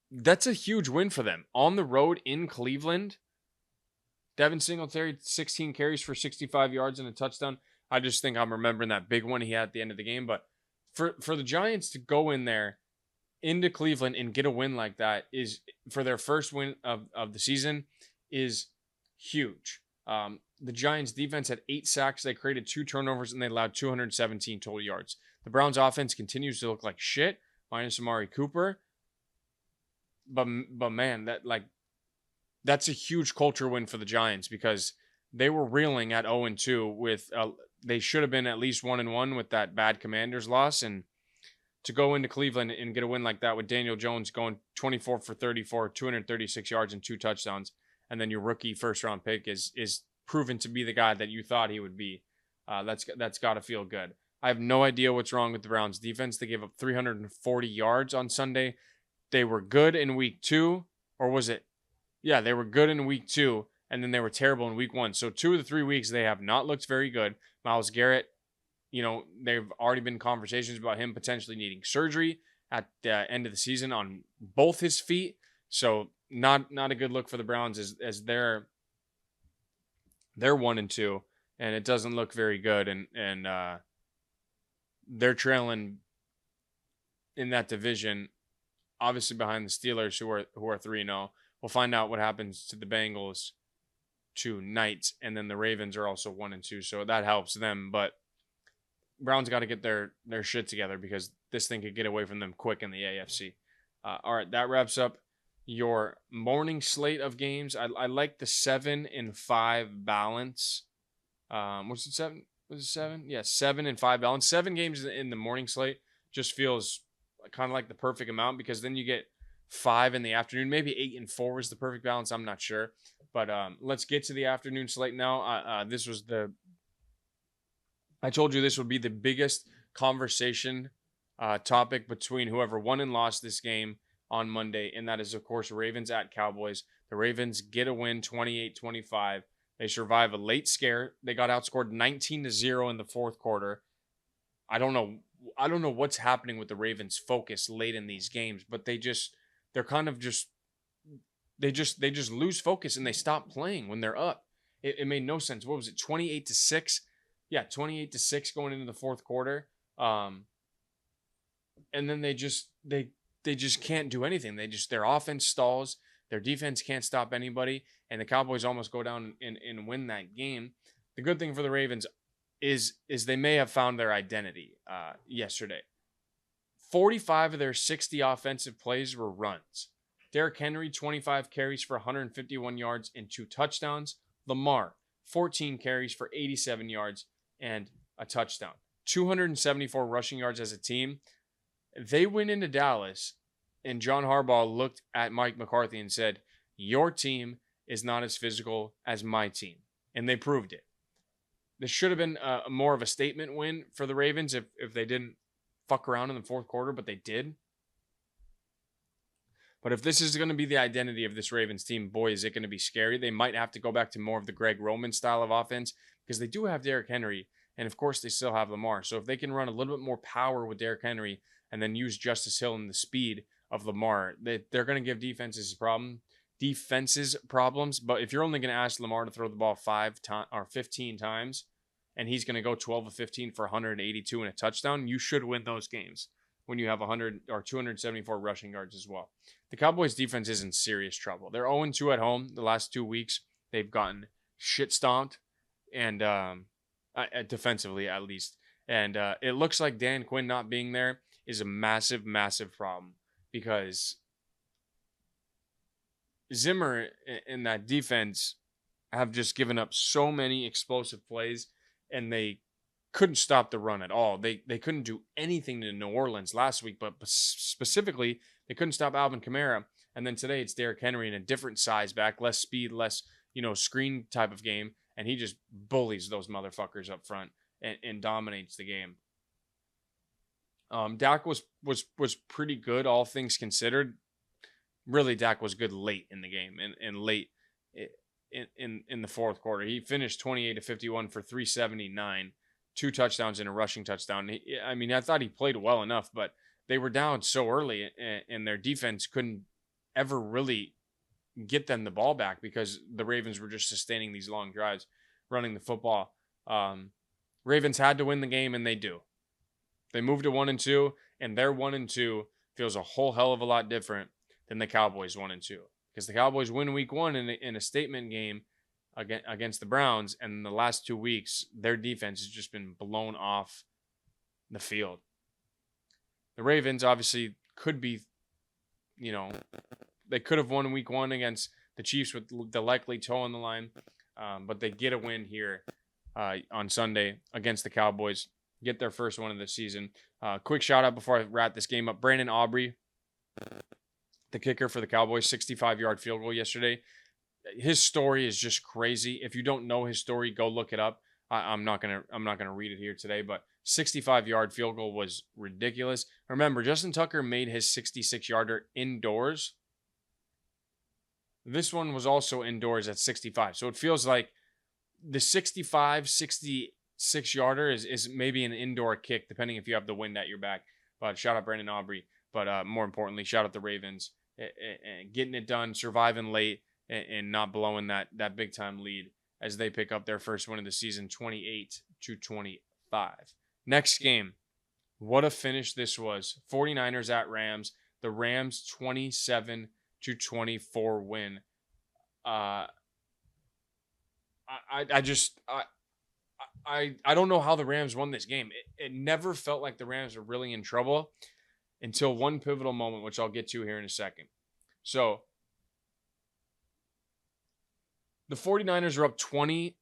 that's a huge win for them. On the road in Cleveland, Devin Singletary, 16 carries for 65 yards and a touchdown. I just think I'm remembering that big one he had at the end of the game. But for the Giants to go in there into Cleveland and get a win like that is, for their first win of the season, is huge. The Giants defense had 8 sacks. They created 2 turnovers, and they allowed 217 total yards. The Browns offense continues to look like shit, minus Amari Cooper. But man, that's a huge culture win for the Giants, because they were reeling at 0-2 with they should have been at least 1-1 with that bad Commanders loss, and to go into Cleveland and get a win like that with Daniel Jones going 24 for 34, 236 yards and 2 touchdowns, and then your rookie first round pick is proven to be the guy that you thought he would be. That's got to feel good. I have no idea what's wrong with the Browns defense. They gave up 340 yards on Sunday. They were good in week 2, or was it? Yeah, they were good in week 2, and then they were terrible in week 1. So 2 of the 3 weeks, they have not looked very good. Myles Garrett, they've already been conversations about him potentially needing surgery at the end of the season on both his feet. So not a good look for the Browns as they're 1-2, and it doesn't look very good. And they're trailing in that division, obviously behind the Steelers, who are 3-0. We'll find out what happens to the Bengals tonight, and then the Ravens are also 1-2, so that helps them. But Browns got to get their shit together because this thing could get away from them quick in the AFC. All right, that wraps up your morning slate of games. I like the 7 and 5 balance. What's it, 7? Was it 7? Yeah, 7 and 5 balance. 7 games in the morning slate just feels kind of like the perfect amount, because then you get 5 in the afternoon. Maybe 8 and 4 is the perfect balance. I'm not sure. But let's get to the afternoon slate now. I told you this would be the biggest conversation topic between whoever won and lost this game on Monday, and that is, of course, Ravens at Cowboys. The Ravens get a win 28-25. They survive a late scare. They got outscored 19-0 in the fourth quarter. I don't know what's happening with the Ravens' focus late in these games, but they just lose focus and they stop playing when they're up. It made no sense. What was it? 28-6? Yeah, 28-6 going into the fourth quarter. And then they just can't do anything. Their offense stalls. Their defense can't stop anybody, and the Cowboys almost go down and win that game. The good thing for the Ravens is they may have found their identity yesterday. 45 of their 60 offensive plays were runs. Derrick Henry, 25 carries for 151 yards and 2 touchdowns. Lamar, 14 carries for 87 yards and a touchdown. 274 rushing yards as a team. They went into Dallas, and John Harbaugh looked at Mike McCarthy and said, "Your team is not as physical as my team." And they proved it. This should have been more of a statement win for the Ravens if they didn't fuck around in the fourth quarter, but they did. But if this is going to be the identity of this Ravens team, boy, is it going to be scary. They might have to go back to more of the Greg Roman style of offense, because they do have Derrick Henry, and of course they still have Lamar. So if they can run a little bit more power with Derrick Henry and then use Justice Hill and the speed of Lamar, they're going to give defenses problems. But if you're only going to ask Lamar to throw the ball 15 times, and he's going to go 12 of 15 for 182 and a touchdown, you should win those games when you have 100 or 274 rushing yards as well. The Cowboys defense is in serious trouble. They're 0-2 at home. The last 2 weeks, they've gotten shit stomped, and defensively at least. And it looks like Dan Quinn not being there is a massive, massive problem, because Zimmer and that defense have just given up so many explosive plays, and they couldn't stop the run at all. They couldn't do anything to New Orleans last week, but specifically, they couldn't stop Alvin Kamara. And then today it's Derrick Henry in a different size back, less speed, less screen type of game, and he just bullies those motherfuckers up front and dominates the game. Dak was pretty good, all things considered. Really, Dak was good late in the game and late in the fourth quarter. He finished 28-51 for 379, 2 touchdowns and a rushing touchdown. I thought he played well enough, but they were down so early, and their defense couldn't ever really get them the ball back because the Ravens were just sustaining these long drives, running the football. Ravens had to win the game, and they do. They moved to 1-2, and their 1-2 feels a whole hell of a lot different than the Cowboys 1-2, because the Cowboys win week 1 in a statement game against the Browns, and in the last 2 weeks, their defense has just been blown off the field. The Ravens obviously could be, they could have won week 1 against the Chiefs with the likely toe on the line, but they get a win here on Sunday against the Cowboys, get their first one of the season. Quick shout out before I wrap this game up. Brandon Aubrey, the kicker for the Cowboys, 65-yard field goal yesterday. His story is just crazy. If you don't know his story, go look it up. I'm not gonna read it here today, but 65-yard field goal was ridiculous. Remember, Justin Tucker made his 66-yarder indoors. This one was also indoors at 65. So it feels like the 65, 66 yarder is maybe an indoor kick, depending if you have the wind at your back. But shout out Brandon Aubrey. But more importantly, shout out the Ravens. Getting it done, surviving late, and not blowing that big time lead as they pick up their first win of the season, 28-25. Next game, what a finish this was. 49ers at Rams. The Rams 27-24 win. I don't know how the Rams won this game. It never felt like the Rams were really in trouble until one pivotal moment, which I'll get to here in a second. So the 49ers are up 21-7.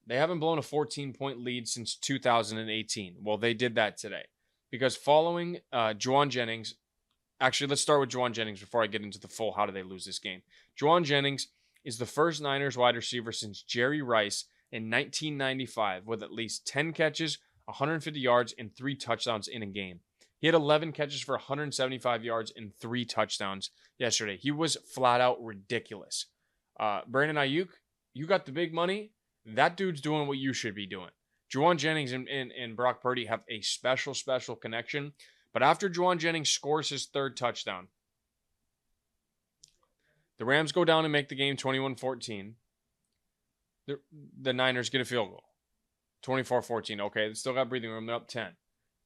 They haven't blown a 14-point lead since 2018. Well, they did that today because following Juwan Jennings, actually, let's start with Juwan Jennings before I get into the full how do they lose this game. Juwan Jennings is the first Niners wide receiver since Jerry Rice in 1995 with at least 10 catches, 150 yards, and 3 touchdowns in a game. He had 11 catches for 175 yards and 3 touchdowns yesterday. He was flat out ridiculous. Brandon Ayuk, you got the big money. That dude's doing what you should be doing. Juwan Jennings and Brock Purdy have a special connection. But after Juwan Jennings scores his 3rd touchdown, the Rams go down and make the game 21-14. The Niners get a field goal. 24-14. Okay, they still got breathing room. They're up 10.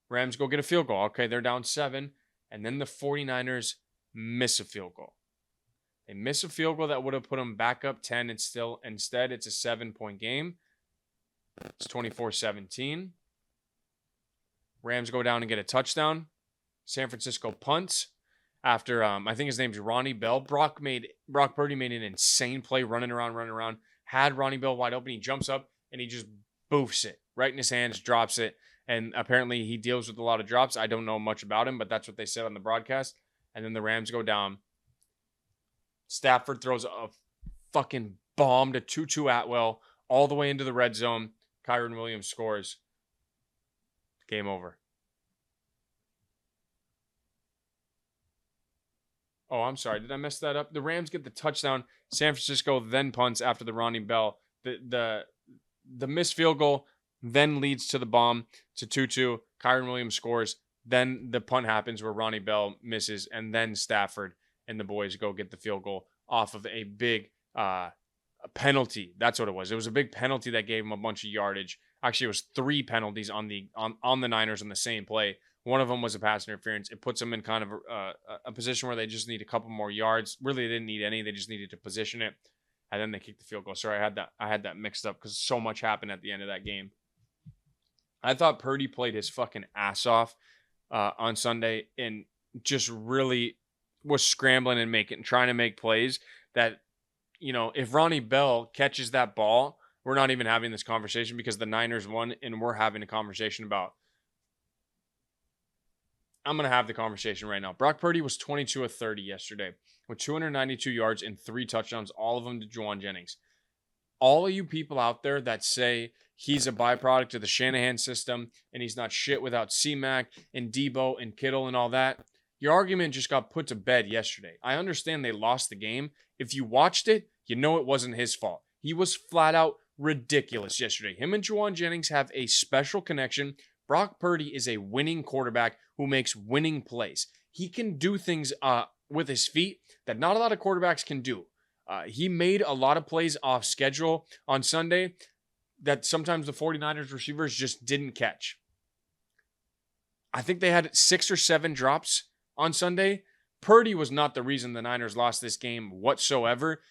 Rams go get a field goal. Okay, they're down 7. And then the 49ers miss a field goal. They miss a field goal that would have put them back up 10, and instead it's a 7-point game. It's 24-17. Rams go down and get a touchdown. San Francisco punts after I think his name's Ronnie Bell. Brock Purdy made an insane play running around. Had Ronnie Bell wide open. He jumps up and he just boofs it right in his hands, drops it. And apparently he deals with a lot of drops. I don't know much about him, but that's what they said on the broadcast. And then the Rams go down. Stafford throws a fucking bomb to Tutu Atwell all the way into the red zone. Kyren Williams scores. Game over. Oh, I'm sorry. Did I mess that up? The Rams get the touchdown. San Francisco then punts after the Ronnie Bell. The missed field goal then leads to the bomb to Tutu. Kyren Williams scores. Then the punt happens where Ronnie Bell misses, and then Stafford and the boys go get the field goal off of a big penalty. That's what it was. It was a big penalty that gave them a bunch of yardage. Actually, it was 3 penalties on the Niners on the same play. One of them was a pass interference. It puts them in kind of a position where they just need a couple more yards. Really, they didn't need any. They just needed to position it, and then they kicked the field goal. Sorry, I had that mixed up because so much happened at the end of that game. I thought Purdy played his fucking ass off on Sunday and just really was scrambling and trying to make plays that, you know, if Ronnie Bell catches that ball, we're not even having this conversation because the Niners won, and we're having a conversation about. I'm going to have the conversation right now. Brock Purdy was 22 of 30 yesterday with 292 yards and 3 touchdowns, all of them to Juwan Jennings. All of you people out there that say he's a byproduct of the Shanahan system and he's not shit without C-Mac and Debo and Kittle and all that, your argument just got put to bed yesterday. I understand they lost the game. If you watched it, you know it wasn't his fault. He was flat out ridiculous yesterday. Him and Juwan Jennings have a special connection. Brock Purdy is a winning quarterback who makes winning plays. He can do things with his feet that not a lot of quarterbacks can do. He made a lot of plays off schedule on Sunday that sometimes the 49ers receivers just didn't catch. I think they had 6 or 7 drops on Sunday. Purdy was not the reason the Niners lost this game whatsoever.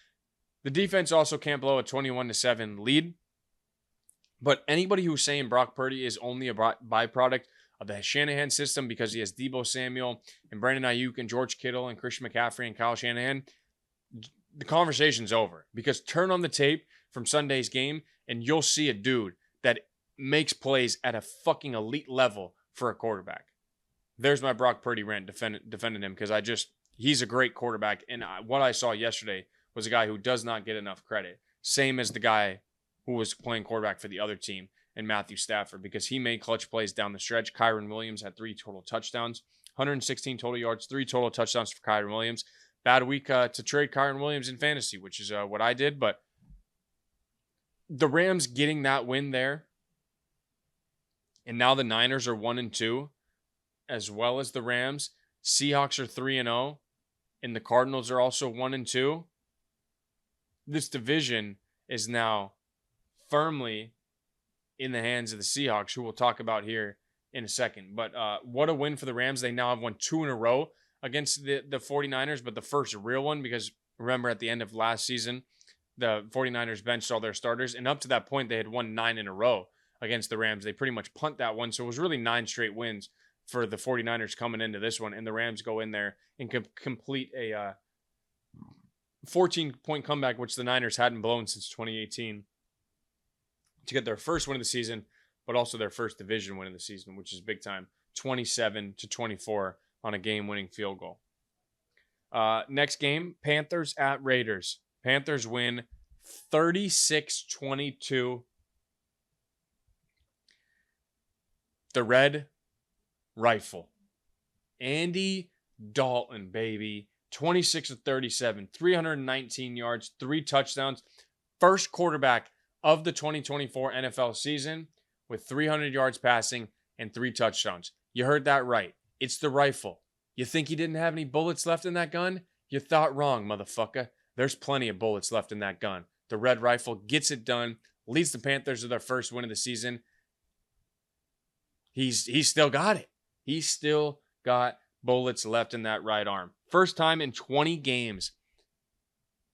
The defense also can't blow a 21-7 lead. But anybody who's saying Brock Purdy is only a byproduct of the Shanahan system because he has Debo Samuel and Brandon Ayuk and George Kittle and Christian McCaffrey and Kyle Shanahan, the conversation's over. Because turn on the tape from Sunday's game and you'll see a dude that makes plays at a fucking elite level for a quarterback. There's my Brock Purdy rant defending him because he's a great quarterback. And what I saw yesterday was a guy who does not get enough credit. Same as the guy who was playing quarterback for the other team and Matthew Stafford because he made clutch plays down the stretch. Kyren Williams had 3 total touchdowns, 116 total yards, 3 total touchdowns for Kyren Williams. bad week to trade Kyron Williams in fantasy, which is what I did. But the Rams getting that win there, and now the Niners are 1-2, as well as the Rams. Seahawks are 3-0, and the Cardinals are also 1-2. This division is now firmly in the hands of the Seahawks, who we'll talk about here in a second. But what a win for the Rams. They now have won 2 in a row against the 49ers, but the first real one, because remember at the end of last season, the 49ers benched all their starters, and up to that point, they had won 9 in a row against the Rams. They pretty much punt that one, so it was really 9 straight wins for the 49ers coming into this one, and the Rams go in there and complete a 14-point comeback, which the Niners hadn't blown since 2018, to get their first win of the season, but also their first division win of the season, which is big time, 27-24 on a game-winning field goal. Next game, Panthers at Raiders. Panthers win 36-22. The Red Rifle. Andy Dalton, baby. 26-37, 319 yards, 3 touchdowns. First quarterback of the 2024 NFL season with 300 yards passing and 3 touchdowns. You heard that right. It's the rifle. You think he didn't have any bullets left in that gun? You thought wrong, motherfucker. There's plenty of bullets left in that gun. The Red Rifle gets it done, leads the Panthers to their first win of the season. He's still got it. He's still got bullets left in that right arm. First time in 20 games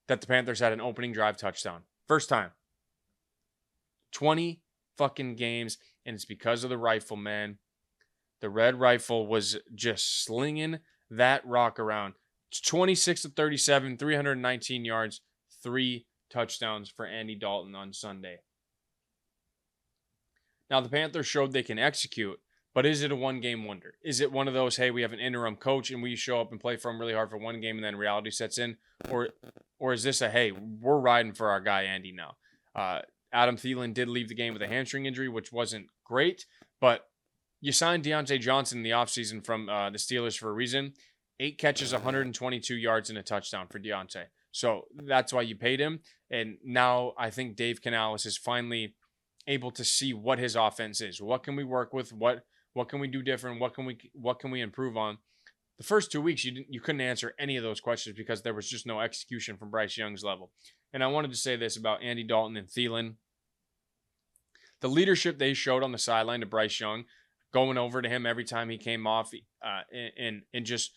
that the Panthers had an opening drive touchdown. First time. 20 fucking games, and it's because of the rifle, man. The Red Rifle was just slinging that rock around. 26-37, 319 yards, 3 touchdowns for Andy Dalton on Sunday. Now, the Panthers showed they can execute, but is it a one-game wonder? Is it one of those, hey, we have an interim coach and we show up and play for him really hard for one game and then reality sets in? Or is this a, hey, we're riding for our guy Andy now? Adam Thielen did leave the game with a hamstring injury, which wasn't great, but you signed Deontay Johnson in the offseason from the Steelers for a reason. 8 catches, 122 yards, and a touchdown for Deontay. So that's why you paid him. And now I think Dave Canales is finally able to see what his offense is. What can we work with? What can we do different? What can we improve on? The first 2 weeks, you couldn't answer any of those questions because there was just no execution from Bryce Young's level. And I wanted to say this about Andy Dalton and Thielen. The leadership they showed on the sideline to Bryce Young, going over to him every time he came off, and just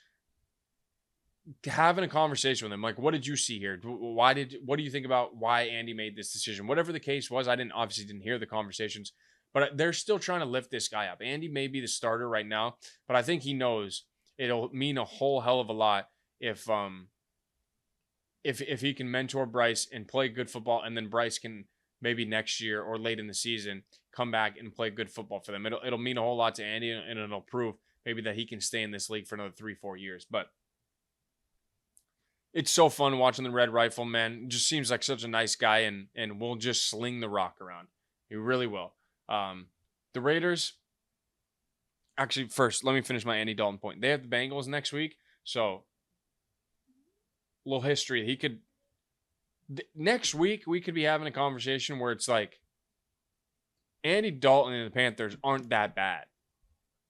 having a conversation with him, like, what did you see here? What do you think about why Andy made this decision? Whatever the case was, I obviously didn't hear the conversations, but they're still trying to lift this guy up. Andy may be the starter right now, but I think he knows it'll mean a whole hell of a lot if he can mentor Bryce and play good football, and then Bryce can maybe next year or late in the season come back and play good football for them. It'll mean a whole lot to Andy, and it'll prove maybe that he can stay in this league for another 3-4 years. But it's so fun watching the Red Rifle, man. It just seems like such a nice guy, and will just sling the rock around. He really will. The Raiders, actually, first, let me finish my Andy Dalton point. They have the Bengals next week, so a little history. Next week, we could be having a conversation where it's like, Andy Dalton and the Panthers aren't that bad.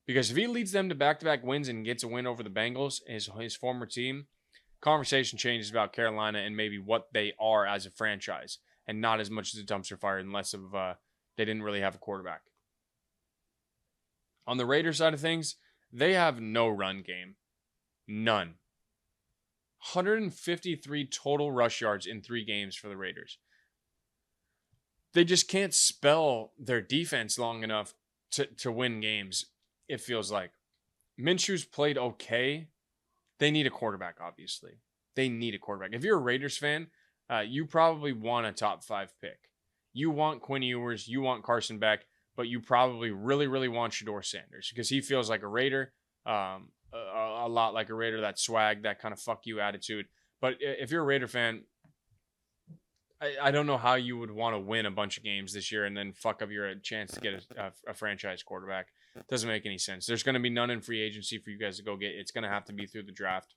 Because if he leads them to back-to-back wins and gets a win over the Bengals, his former team, conversation changes about Carolina and maybe what they are as a franchise, and not as much as a dumpster fire and less of they didn't really have a quarterback. On the Raiders side of things, they have no run game. None. 153 total rush yards in 3 games for the Raiders. They just can't spell their defense long enough to win games, it feels like. Minshew's played okay. They need a quarterback, obviously. They need a quarterback. If you're a Raiders fan, you probably want a top 5 pick. You want Quinn Ewers, you want Carson Beck, but you probably really, really want Shedeur Sanders because he feels like a Raider, a lot like a Raider, that swag, that kind of fuck you attitude. But if you're a Raider fan, I don't know how you would want to win a bunch of games this year and then fuck up your chance to get a franchise quarterback. Doesn't make any sense. There's going to be none in free agency for you guys to go get. It's going to have to be through the draft.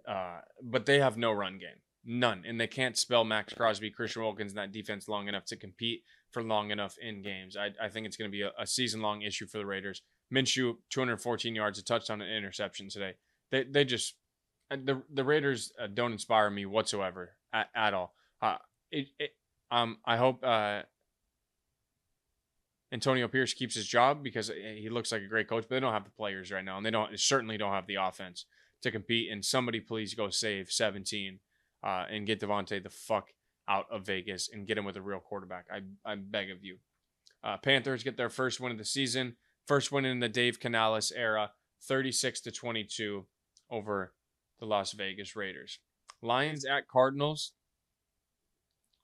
but they have no run game. None. And they can't spell Max Crosby, Christian Wilkins, and that defense long enough to compete for long enough in games. I think it's going to be a season-long issue for the Raiders. Minshew, 214 yards, a touchdown, and an interception today. They just the Raiders don't inspire me whatsoever at all. I hope Antonio Pierce keeps his job because he looks like a great coach, but they don't have the players right now, and they certainly don't have the offense to compete. And somebody please go save 17 and get Devontae the fuck out of Vegas and get him with a real quarterback. I beg of you. Panthers get their first win of the season, first win in the Dave Canales era, 36-22 over the Las Vegas Raiders. Lions at Cardinals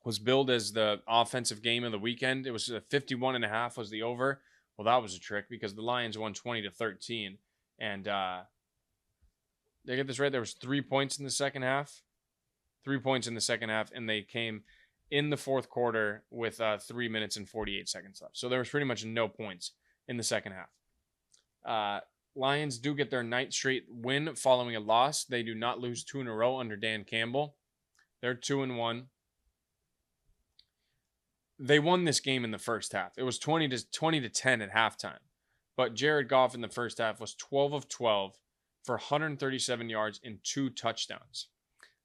was billed as the offensive game of the weekend. It was 51.5 was the over. Well, that was a trick because the Lions won 20-13. And they get this right. There was 3 points in the second half. 3 points in the second half, and they came in the fourth quarter with 3 minutes and 48 seconds left. So there was pretty much no points in the second half. Lions do get their 9th straight win following a loss. They do not lose 2 in a row under Dan Campbell. They're 2-1. They won this game in the first half. It was 20-10 at halftime. But Jared Goff in the first half was 12 of 12 for 137 yards and 2 touchdowns.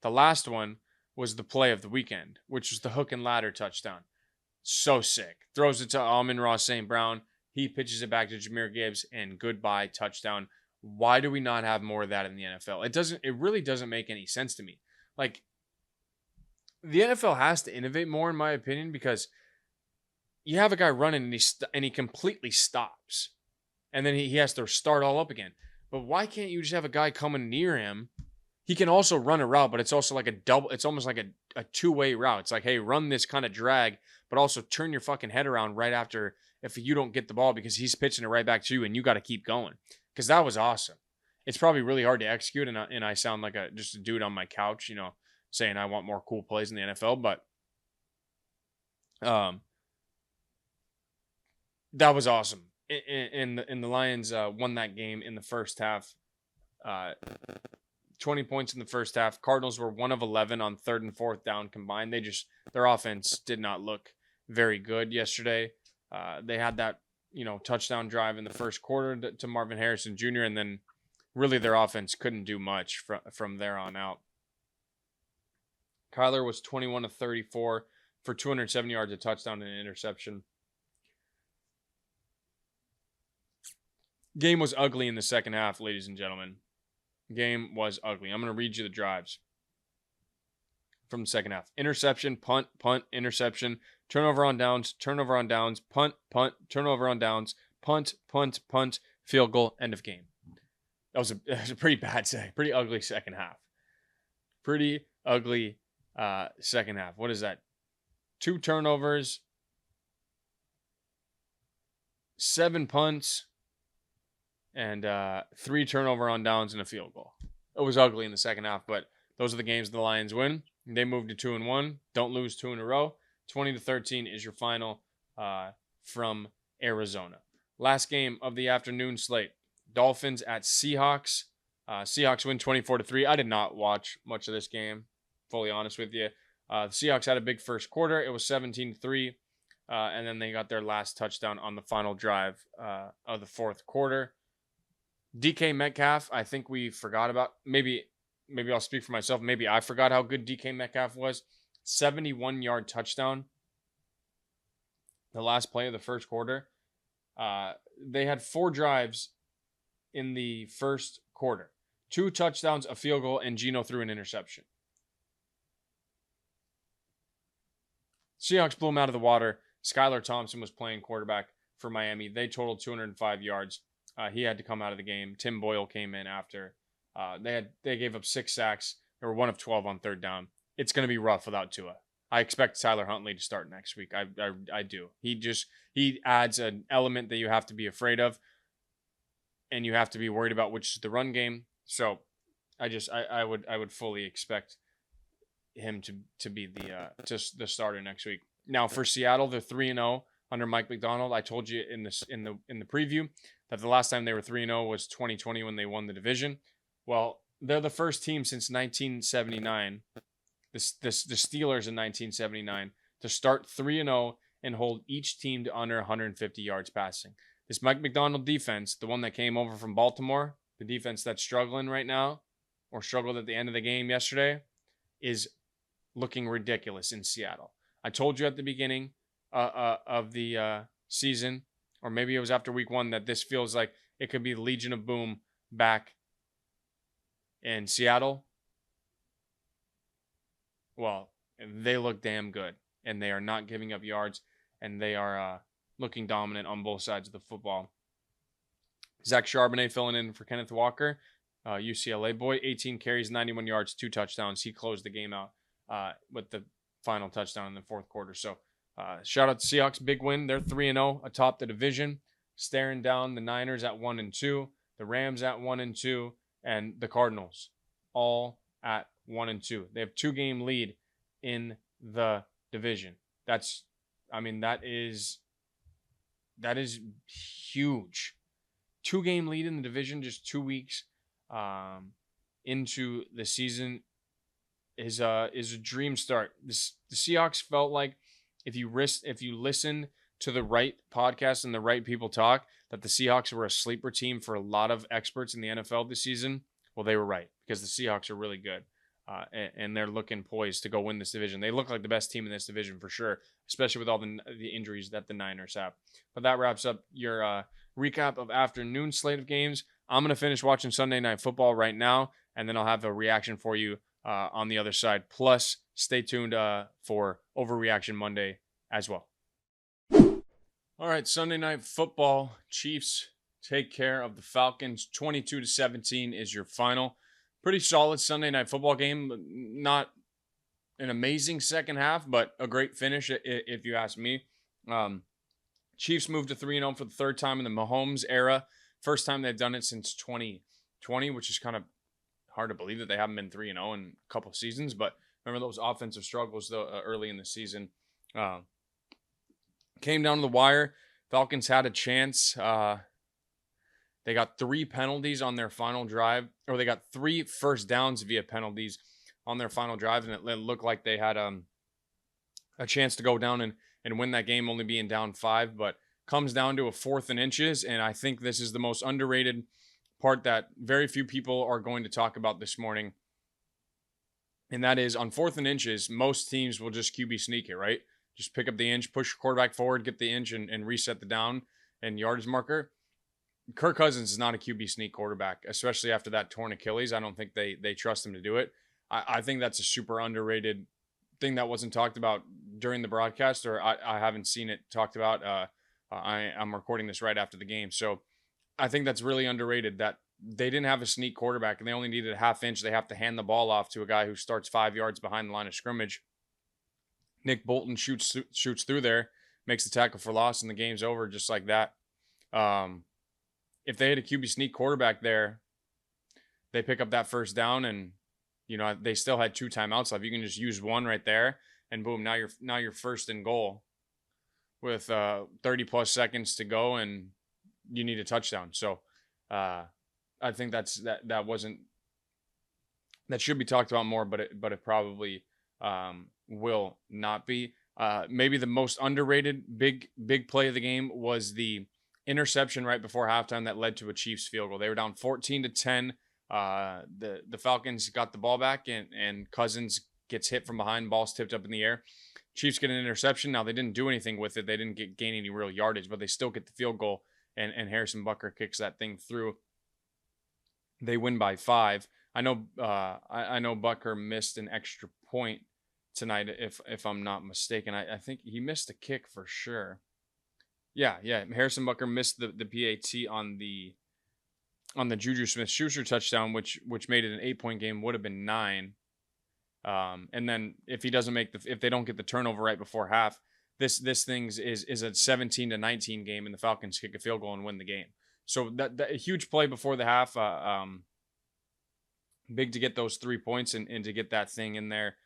The last one was the play of the weekend, which was the hook and ladder touchdown. So sick. Throws it to Amon-Ra St. Brown. He pitches it back to Jahmyr Gibbs, and goodbye, touchdown. Why do we not have more of that in the NFL? It really doesn't make any sense to me. Like, the NFL has to innovate more, in my opinion, because you have a guy running and he completely stops. And then he has to start all up again. But why can't you just have a guy coming near him? He can also run a route, but it's also like it's almost like a two-way route. It's like, hey, run this kind of drag, but also turn your fucking head around right after if you don't get the ball because he's pitching it right back to you and you got to keep going. Because that was awesome. It's probably really hard to execute, and I sound like just a dude on my couch, saying I want more cool plays in the NFL, but that was awesome. And the Lions won that game in the first half. 20 points in the first half. Cardinals were 1 of 11 on 3rd and 4th down combined. Their offense did not look very good yesterday. They had that, touchdown drive in the first quarter to Marvin Harrison Jr., and then really their offense couldn't do much from there on out. Kyler was 21 of 34 for 207 yards, a touchdown, and an interception. Game was ugly in the second half, ladies and gentlemen. Game was ugly. I'm going to read you the drives from the second half. Interception, punt, interception, turnover on downs, punt, turnover on downs, punt, field goal, end of game. That was a pretty bad pretty ugly second half. Pretty ugly second half. What is that? 2 turnovers, 7 punts, and 3 turnover on downs and a field goal. It was ugly in the second half, but those are the games the Lions win. They moved to 2-1. Don't lose 2 in a row. 20-13 is your final from Arizona. Last game of the afternoon slate. Dolphins at Seahawks. Seahawks win 24-3. I did not watch much of this game, fully honest with you. The Seahawks had a big first quarter. It was 17-3. And then they got their last touchdown on the final drive of the fourth quarter. DK Metcalf, I think we forgot about. Maybe I'll speak for myself. Maybe I forgot how good DK Metcalf was. 71-yard touchdown. The last play of the first quarter. They had 4 drives in the first quarter. 2 touchdowns, a field goal, and Geno threw an interception. Seahawks blew them out of the water. Skylar Thompson was playing quarterback for Miami. They totaled 205 yards. He had to come out of the game. Tim Boyle came in after. They gave up 6 sacks. They were 1 of 12 on 3rd down. It's going to be rough without Tua. I expect Tyler Huntley to start next week. I do. He adds an element that you have to be afraid of, and you have to be worried about, which is the run game. So I would fully expect him to be the starter next week. Now for Seattle, they're 3-0 under Mike McDonald. I told you in the preview that the last time they were 3-0 was 2020 when they won the division. Well, they're the first team since 1979, the Steelers in 1979, to start 3-0 and hold each team to under 150 yards passing. This Mike McDonald defense, the one that came over from Baltimore, the defense that's struggling right now, or struggled at the end of the game yesterday, is looking ridiculous in Seattle. I told you at the beginning of the season, or maybe it was after week 1, that this feels like it could be the Legion of Boom back in Seattle. Well, they look damn good, and they are not giving up yards, and they are looking dominant on both sides of the football. Zach Charbonnet filling in for Kenneth Walker, UCLA boy, 18 carries, 91 yards, 2 touchdowns. He closed the game out with the final touchdown in the fourth quarter. So shout out to Seahawks, big win. They're 3-0 atop the division, staring down the Niners at 1-2, the Rams at 1-2, and the Cardinals all at 1-2. They have 2-game lead in the division. That is huge. 2-game lead in the division just 2 weeks into the season is a dream start. The Seahawks felt like if you listen to the right podcast and the right people talk, that the Seahawks were a sleeper team for a lot of experts in the NFL this season. Well, they were right, because the Seahawks are really good. And they're looking poised to go win this division. They look like the best team in this division for sure, especially with all the injuries that the Niners have. But that wraps up your recap of afternoon slate of games. I'm going to finish watching Sunday Night Football right now, and then I'll have a reaction for you on the other side. Plus, stay tuned for Overreaction Monday as well. All right, Sunday Night Football. Chiefs take care of the Falcons. 22-17 is your final. Pretty solid Sunday Night Football game. Not an amazing second half, but a great finish, if you ask me. Chiefs moved to 3-0 for the third time in the Mahomes era. First time they've done it since 2020, which is kind of hard to believe that they haven't been 3-0 in a couple of seasons. But remember those offensive struggles early in the season. Came down to the wire. Falcons had a chance. They got 3 penalties on their final drive, or they got 3 first downs via penalties on their final drive, and it looked like they had a chance to go down and win that game, only being down 5, but comes down to a 4th and inches, and I think this is the most underrated part that very few people are going to talk about this morning, and that is on 4th and inches, most teams will just QB sneak it, right? Just pick up the inch, push your quarterback forward, get the inch, and reset the down and yardage marker. Kirk Cousins is not a QB sneak quarterback, especially after that torn Achilles. I don't think they trust him to do it. I think that's a super underrated thing that wasn't talked about during the broadcast, or I haven't seen it talked about. I'm recording this right after the game. So I think that's really underrated, that they didn't have a sneak quarterback and they only needed a half inch. They have to hand the ball off to a guy who starts 5 yards behind the line of scrimmage. Nick Bolton shoots through there, makes the tackle for loss, and the game's over just like that. If they had a QB sneak quarterback there, they pick up that first down, and they still had 2 timeouts left. You can just use one right there, and boom, now you're first and goal with 30 plus seconds to go, and you need a touchdown. So I think that should be talked about more, but it probably will not be. Maybe the most underrated big play of the game was the interception right before halftime that led to a Chiefs field goal. They were down 14-10. The Falcons got the ball back, and Cousins gets hit from behind. Ball's tipped up in the air. Chiefs get an interception. Now, they didn't do anything with it. They didn't gain any real yardage, but they still get the field goal, and Harrison Butker kicks that thing through. They win by 5. I know Butker missed an extra point tonight, if I'm not mistaken. I think he missed a kick for sure. Yeah. Harrison Butker missed the PAT on the Juju Smith-Schuster touchdown, which made it an 8-point game. Would have been 9. And then if they don't get the turnover right before half, this thing is a 17-19 game, and the Falcons kick a field goal and win the game. So that a huge play before the half. Big to get those 3 points and to get that thing in there,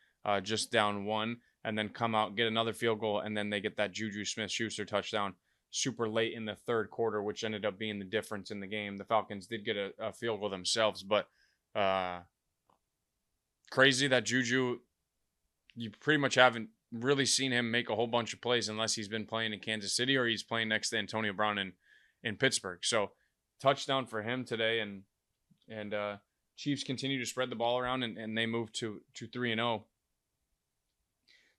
just down 1, and then come out, get another field goal, and then they get that Juju Smith-Schuster touchdown super late in the third quarter, which ended up being the difference in the game. The Falcons did get a field goal themselves, but Crazy that Juju, you pretty much haven't really seen him make a whole bunch of plays unless he's been playing in Kansas City or he's playing next to Antonio Brown in Pittsburgh. So touchdown for him today, and Chiefs continue to spread the ball around, and they move to 3-0.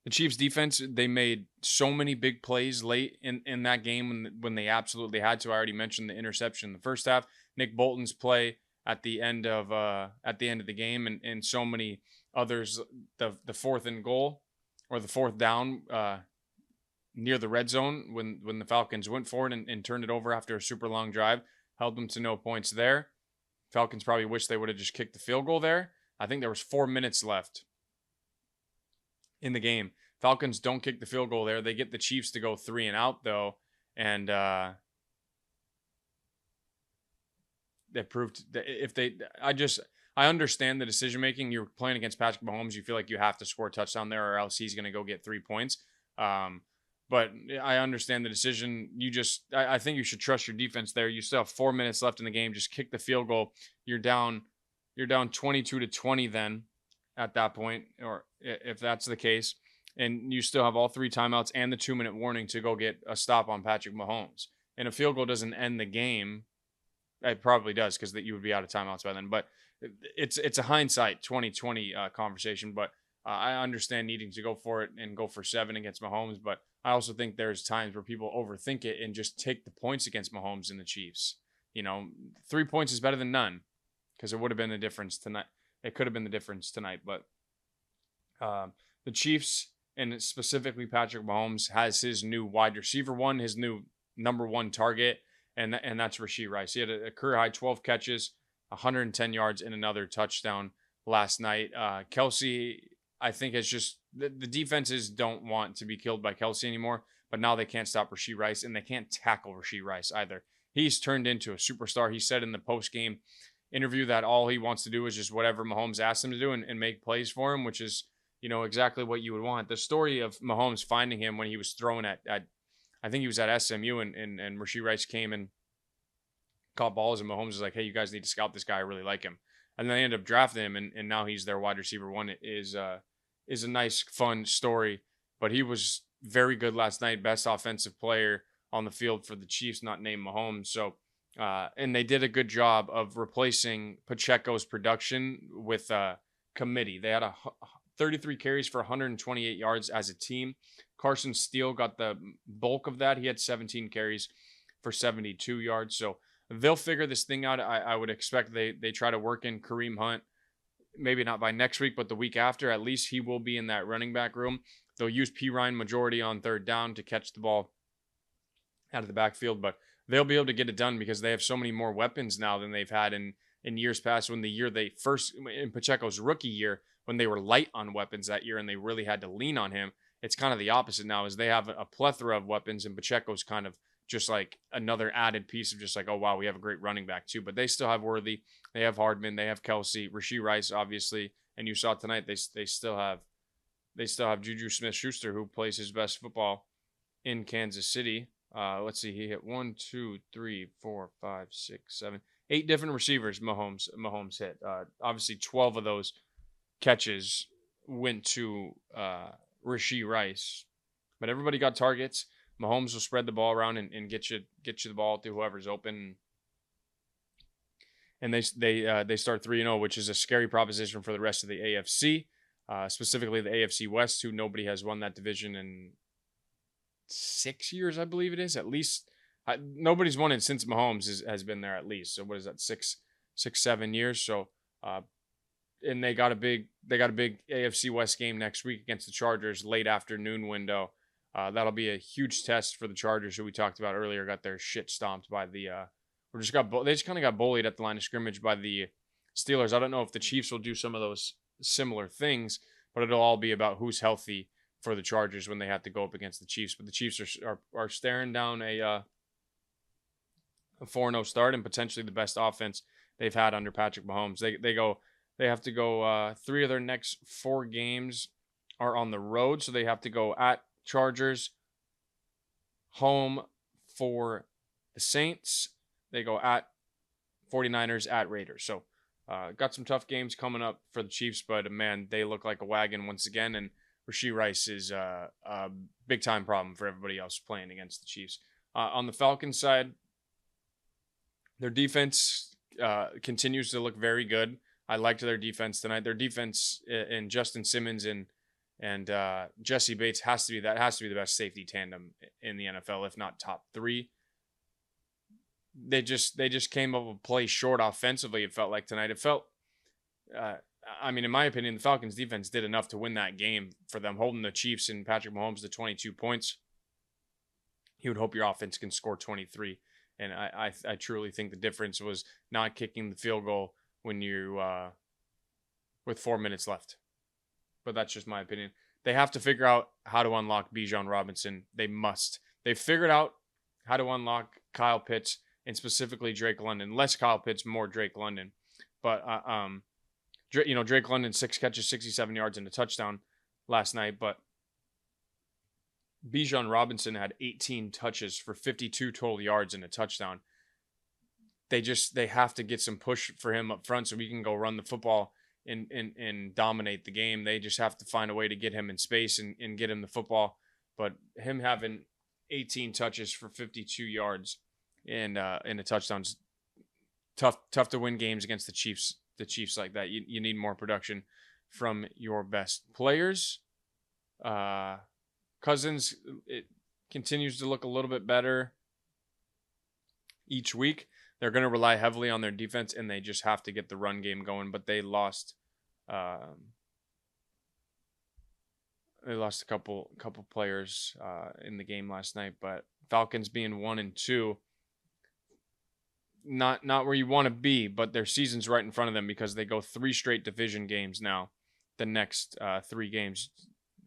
The Chiefs defense, they made so many big plays late in that game when they absolutely had to. I already mentioned the interception in the first half. Nick Bolton's play at the end of the game, and so many others. The fourth and goal or the fourth down near the red zone when the Falcons went for it and turned it over after a super long drive, held them to no points there. Falcons probably wish they would have just kicked the field goal there. I think there was 4 minutes left in the game. Falcons don't kick the field goal there. They get the Chiefs to go 3 and out though, and they proved that if they, I understand the decision making. You're playing against Patrick Mahomes. You feel like you have to score a touchdown there, or else he's going to go get 3 points. But I understand the decision. I think you should trust your defense there. You still have 4 minutes left in the game. Just kick the field goal. You're down 22-20 then at that point, or if that's the case, and you still have all 3 timeouts and the 2-minute warning to go get a stop on Patrick Mahomes. And a field goal doesn't end the game. It probably does, because that you would be out of timeouts by then. But it's a hindsight 2020 conversation. But I understand needing to go for it and go for 7 against Mahomes. But I also think there's times where people overthink it and just take the points against Mahomes and the Chiefs. 3 points is better than none, because it would have been the difference tonight. It could have been the difference tonight. But the Chiefs, and specifically Patrick Mahomes, has his new wide receiver one, his new number 1 target, and that's Rashee Rice. He had a career high 12 catches, 110 yards, and another touchdown last night. Kelce, I think, is just the defenses don't want to be killed by Kelce anymore, but now they can't stop Rashee Rice, and they can't tackle Rashee Rice either. He's turned into a superstar. He said in the post-game interview that all he wants to do is just whatever Mahomes asks him to do and make plays for him, which is, exactly what you would want. The story of Mahomes finding him when he was thrown at I think he was at SMU, and Rashee Rice came and caught balls, and Mahomes was like, hey, you guys need to scout this guy. I really like him. And then they ended up drafting him, and now he's their wide receiver one. It is a nice, fun story. But he was very good last night, best offensive player on the field for the Chiefs, not named Mahomes. So, and they did a good job of replacing Pacheco's production with committee. They had 33 carries for 128 yards as a team. Carson Steele got the bulk of that. He had 17 carries for 72 yards. So they'll figure this thing out. I would expect they try to work in Kareem Hunt, maybe not by next week, but the week after. At least he will be in that running back room. They'll use P. Ryan majority on third down to catch the ball out of the backfield, but they'll be able to get it done because they have so many more weapons now than they've had in years past. When the year they first, in Pacheco's rookie year, when they were light on weapons that year and they really had to lean on him, it's kind of the opposite now, is they have a plethora of weapons, and Pacheco's kind of just like another added piece of just like, oh, wow, we have a great running back too. But they still have Worthy, they have Hardman, they have Kelce, Rashee Rice, obviously, and you saw tonight they still have Juju Smith-Schuster, who plays his best football in Kansas City. Let's see, he hit 1, 2, 3, 4, 5, 6, 7, 8 different receivers. Mahomes hit. Obviously, 12 of those catches went to Rashee Rice, but everybody got targets. Mahomes will spread the ball around and get you the ball to whoever's open. And they start 3-0, which is a scary proposition for the rest of the AFC, specifically the AFC West, who nobody has won that division in 6 years, I believe it is. At least nobody's won it since Mahomes has been there, at least. So what is that, 7 years? So and they got a big AFC West game next week against the Chargers, late afternoon window. That'll be a huge test for the Chargers, who we talked about earlier, got their shit stomped by the they just kind of got bullied at the line of scrimmage by the Steelers. I don't know if the Chiefs will do some of those similar things, but it'll all be about who's healthy for the Chargers when they have to go up against the Chiefs. But the Chiefs are staring down a 4-0 start and potentially the best offense they've had under Patrick Mahomes. They have to go 3 of their next 4 games are on the road, so they have to go at Chargers, home for the Saints. They go at 49ers, at Raiders. So Got some tough games coming up for the Chiefs, but man, they look like a wagon once again. And Rashee Rice is a big time problem for everybody else playing against the Chiefs. On the Falcons side, their defense continues to look very good. I liked their defense tonight. Their defense in Justin Simmons and Jesse Bates has to be the best safety tandem in the NFL, if not top 3. They just came up with play short offensively. It felt like tonight. It felt, in my opinion, the Falcons defense did enough to win that game for them, holding the Chiefs and Patrick Mahomes to 22 points. You would hope your offense can score 23. And I truly think the difference was not kicking the field goal when you with 4 minutes left. But that's just my opinion. They have to figure out how to unlock Bijan Robinson. They must. They've figured out how to unlock Kyle Pitts and specifically Drake London. Less Kyle Pitts, more Drake London. But Drake London 6 catches, 67 yards and a touchdown last night. But Bijan Robinson had 18 touches for 52 total yards and a touchdown. They have to get some push for him up front so we can go run the football and dominate the game. They just have to find a way to get him in space and get him the football. But him having 18 touches for 52 yards and a touchdown's tough to win games against the Chiefs. The Chiefs like that. You need more production from your best players. Cousins, it continues to look a little bit better each week. They're going to rely heavily on their defense, and they just have to get the run game going. But they lost a couple players in the game last night. But Falcons being 1-2, not where you want to be, but their season's right in front of them because they go 3 straight division games now. The next 3 games,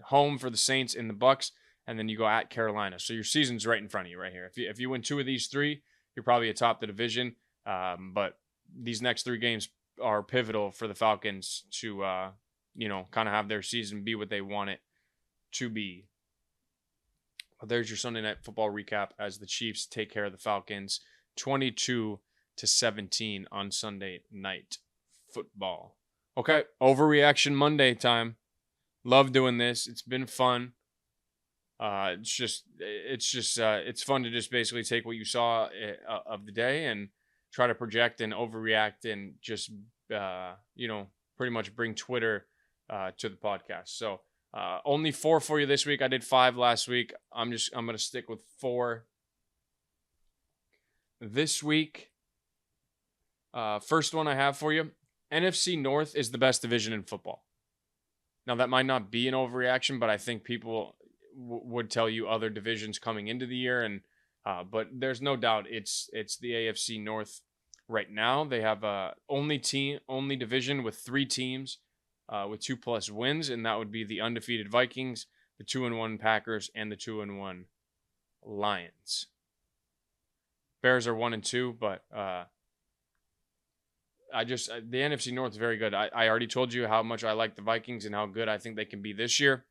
home for the Saints and the Bucks, and then you go at Carolina. So your season's right in front of you right here. If you win 2 of these 3, you're probably atop the division. But these next 3 games are pivotal for the Falcons to kind of have their season be what they want it to be. Well, there's your Sunday Night Football recap as the Chiefs take care of the Falcons 22-17 on Sunday Night Football. Okay, Overreaction Monday time. Love doing this. It's been fun. It's fun to just basically take what you saw of the day and try to project and overreact and just pretty much bring Twitter to the podcast. So only 4 for you this week. I did 5 last week. I'm gonna stick with 4 this week. First one I have for you: NFC North is the best division in football. Now that might not be an overreaction, but I think people would tell you other divisions coming into the year, and but there's no doubt it's the AFC North right now. They have only division with 3 teams with 2+ wins, and that would be the undefeated Vikings, the 2-1 Packers, and the 2-1 Lions. Bears are 1-2, but the NFC North is very good. I already told you how much I like the Vikings and how good I think they can be this year.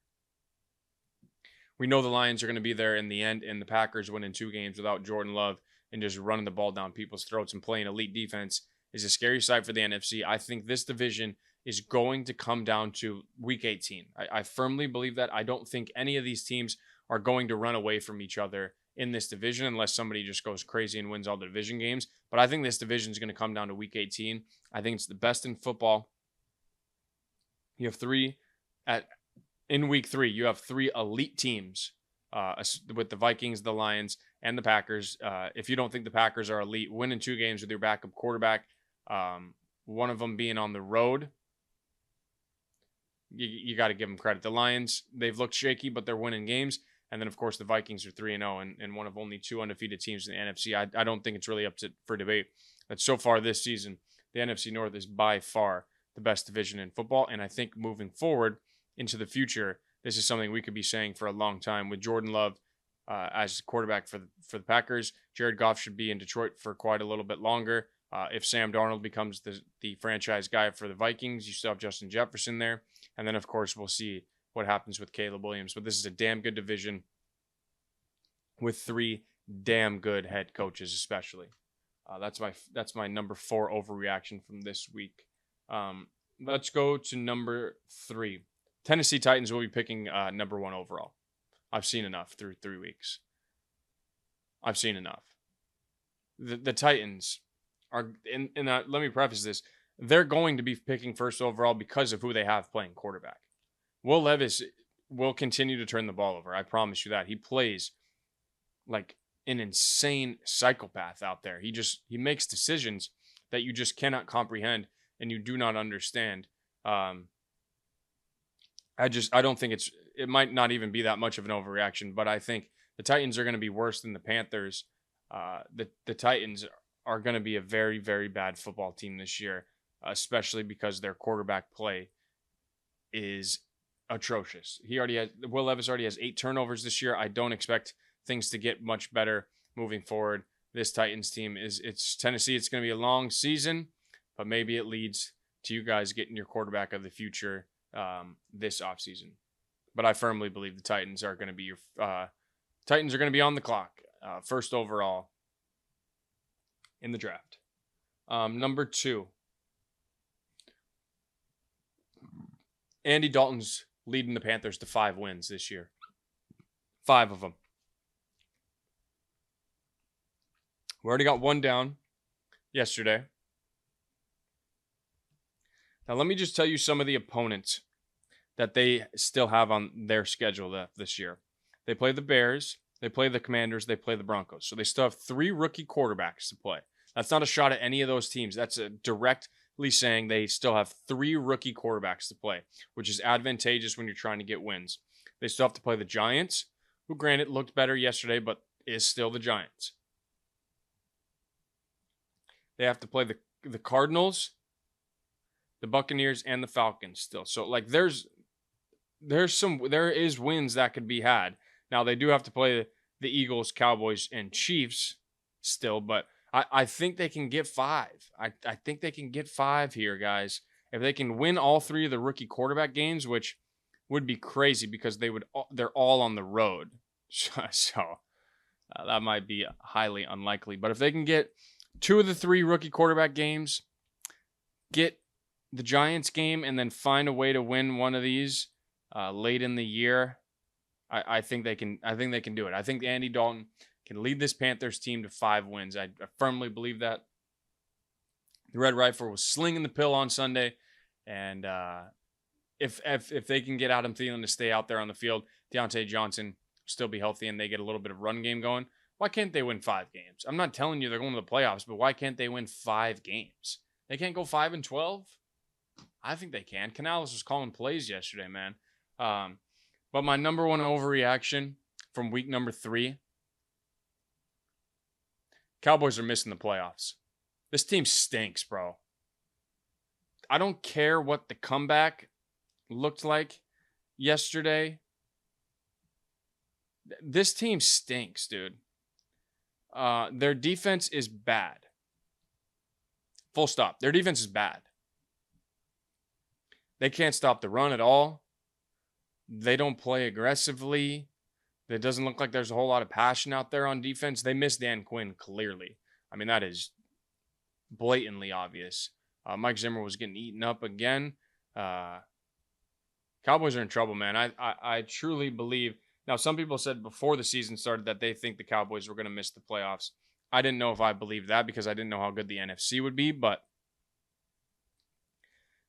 We know the Lions are going to be there in the end, and the Packers winning 2 games without Jordan Love and just running the ball down people's throats and playing elite defense is a scary sight for the NFC. I think this division is going to come down to Week 18. I firmly believe that. I don't think any of these teams are going to run away from each other in this division unless somebody just goes crazy and wins all the division games. But I think this division is going to come down to Week 18. I think it's the best in football. You have in Week 3, you have 3 elite teams with the Vikings, the Lions, and the Packers. If you don't think the Packers are elite, winning 2 games with your backup quarterback, one of them being on the road, you got to give them credit. The Lions, they've looked shaky, but they're winning games. And then, of course, the Vikings are 3-0 and one of only 2 undefeated teams in the NFC. I don't think it's really up for debate. But so far this season, the NFC North is by far the best division in football. And I think moving forward into the future, this is something we could be saying for a long time. With Jordan Love as quarterback for the Packers, Jared Goff should be in Detroit for quite a little bit longer. If Sam Darnold becomes the franchise guy for the Vikings, you still have Justin Jefferson there. And then, of course, we'll see what happens with Caleb Williams. But this is a damn good division with 3 damn good head coaches, especially. That's my number 4 overreaction from this week. Let's go to number 3. Tennessee Titans will be picking number 1 overall. I've seen enough through 3 weeks. I've seen enough. The Titans are, let me preface this, they're going to be picking first overall because of who they have playing quarterback. Will Levis will continue to turn the ball over. I promise you that. He plays like an insane psychopath out there. He makes decisions that you just cannot comprehend and you do not understand. I don't think it might not even be that much of an overreaction, but I think the Titans are going to be worse than the Panthers. The Titans are going to be a very, very bad football team this year, especially because their quarterback play is atrocious. Will Levis already has 8 turnovers this year. I don't expect things to get much better moving forward. This Titans team it's Tennessee. It's going to be a long season, but maybe it leads to you guys getting your quarterback of the future this offseason. But I firmly believe the Titans are going to be on the clock, first overall in the draft. Number 2, Andy Dalton's leading the Panthers to 5 wins this year. 5 of them. We already got 1 down yesterday. Now, let me just tell you some of the opponents that they still have on their schedule this year. They play the Bears, they play the Commanders, they play the Broncos. So they still have 3 rookie quarterbacks to play. That's not a shot at any of those teams. That's directly saying they still have 3 rookie quarterbacks to play, which is advantageous when you're trying to get wins. They still have to play the Giants, who granted looked better yesterday, but is still the Giants. They have to play the Cardinals, the Buccaneers, and the Falcons still. So like there is wins that could be had. Now they do have to play the Eagles, Cowboys, and Chiefs still, but I think they can get 5. I think they can get 5 here, guys. If they can win all 3 of the rookie quarterback games, which would be crazy because they're all on the road. So that might be highly unlikely. But if they can get 2 of the 3 rookie quarterback games, get the Giants game, and then find a way to win one of these late in the year, I think they can. I think they can do it. I think Andy Dalton can lead this Panthers team to 5 wins. I firmly believe that. The Red Rifle was slinging the pill on Sunday, and if they can get Adam Thielen to stay out there on the field, Deontay Johnson still be healthy, and they get a little bit of run game going, why can't they win 5 games? I'm not telling you they're going to the playoffs, but why can't they win 5 games? They can't go 5-12? I think they can. Canales was calling plays yesterday, man. But my number 1 overreaction from week number 3, Cowboys are missing the playoffs. This team stinks, bro. I don't care what the comeback looked like yesterday. This team stinks, dude. Their defense is bad. Full stop. Their defense is bad. They can't stop the run at all. They don't play aggressively. It doesn't look like there's a whole lot of passion out there on defense. They miss Dan Quinn, clearly. I mean, that is blatantly obvious. Mike Zimmer was getting eaten up again. Cowboys are in trouble, man. I truly believe. Now, some people said before the season started that they think the Cowboys were going to miss the playoffs. I didn't know if I believed that because I didn't know how good the NFC would be, but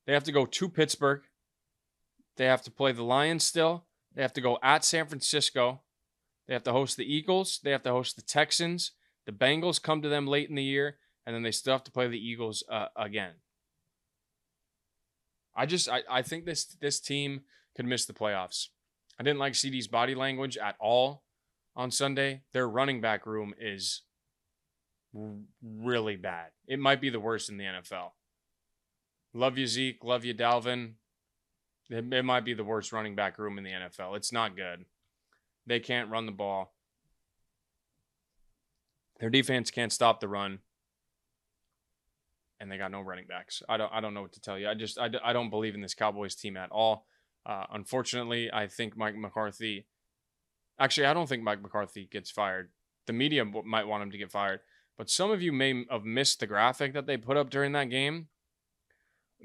they have to go to Pittsburgh. They have to play the Lions still. They have to go at San Francisco. They have to host the Eagles. They have to host the Texans. The Bengals come to them late in the year, and then they still have to play the Eagles again. I think this team could miss the playoffs. I didn't like CD's body language at all on Sunday. Their running back room is really bad. It might be the worst in the NFL. Love you, Zeke. Love you, Dalvin. It might be the worst running back room in the NFL. It's not good. They can't run the ball. Their defense can't stop the run. And they got no running backs. I don't know what to tell you. I don't believe in this Cowboys team at all. Unfortunately, I think Mike McCarthy... Actually, I don't think Mike McCarthy gets fired. The media might want him to get fired. But some of you may have missed the graphic that they put up during that game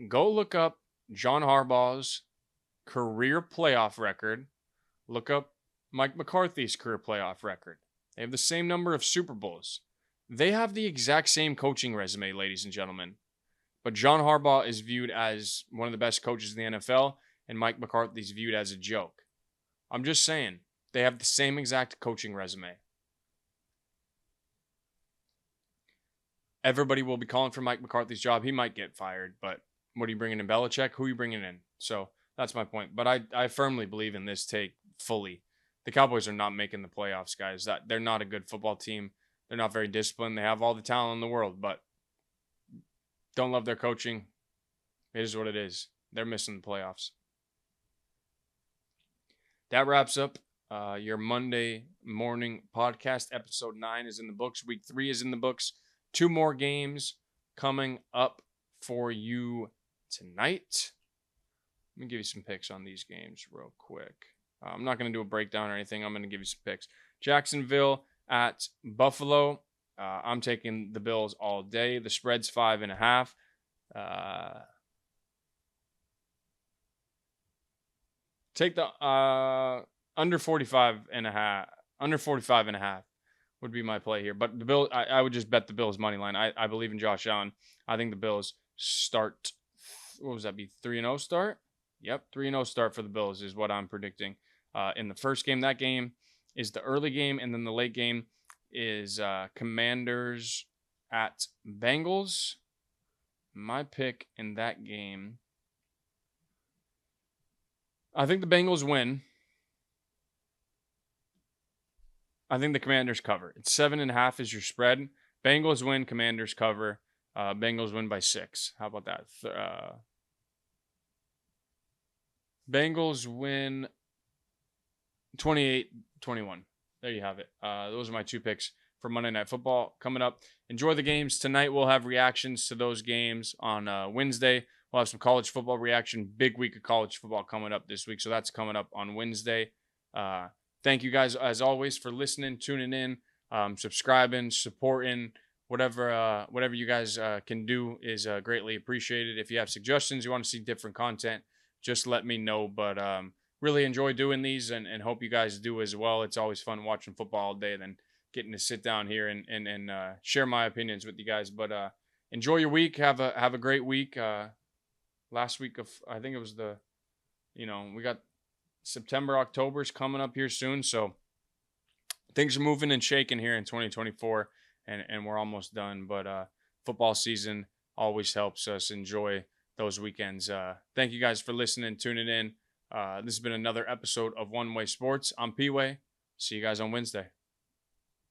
Go look up John Harbaugh's career playoff record. Look up Mike McCarthy's career playoff record. They have the same number of Super Bowls. They have the exact same coaching resume, ladies and gentlemen. But John Harbaugh is viewed as one of the best coaches in the NFL, and Mike McCarthy is viewed as a joke. I'm just saying, they have the same exact coaching resume. Everybody will be calling for Mike McCarthy's job. He might get fired, but what are you bringing in, Belichick? Who are you bringing in? So that's my point. But I firmly believe in this take fully. The Cowboys are not making the playoffs, guys. They're not a good football team. They're not very disciplined. They have all the talent in the world, but don't love their coaching. It is what it is. They're missing the playoffs. That wraps up your Monday morning podcast. Episode 9 is in the books. Week 3 is in the books. 2 more games coming up for you tonight. Let me give you some picks on these games real quick. I'm not going to do a breakdown or anything. I'm going to give you some picks. Jacksonville at Buffalo. I'm taking the Bills all day. The spread's 5.5. Take the under 45.5. Under 45.5 would be my play here. But the Bills, I would just bet the Bills money line. I believe in Josh Allen. I think the Bills start. What was that? Be 3-0 start? Yep, 3-0 start for the Bills is what I'm predicting. In the first game, that game is the early game, and then the late game is Commanders at Bengals. My pick in that game, I think the Bengals win. I think the Commanders cover. It's 7.5 is your spread. Bengals win, Commanders cover. Bengals win by 6. How about that? Bengals win 28-21. There you have it. Those are my 2 picks for Monday Night Football coming up. Enjoy the games. Tonight we'll have reactions to those games. On Wednesday, we'll have some college football reaction. Big week of college football coming up this week, so that's coming up on Wednesday. Thank you guys, as always, for listening, tuning in, subscribing, supporting. Whatever you guys can do is greatly appreciated. If you have suggestions, you want to see different content, just let me know. But really enjoy doing these and hope you guys do as well. It's always fun watching football all day, then getting to sit down here and share my opinions with you guys. But enjoy your week. Have a great week. Last week of, I think it was we got September, October's coming up here soon. So things are moving and shaking here in 2024 and we're almost done. But football season always helps us enjoy those weekends. Thank you guys for listening, tuning in. This has been another episode of One Way Sports. I'm P-Way. See you guys on Wednesday.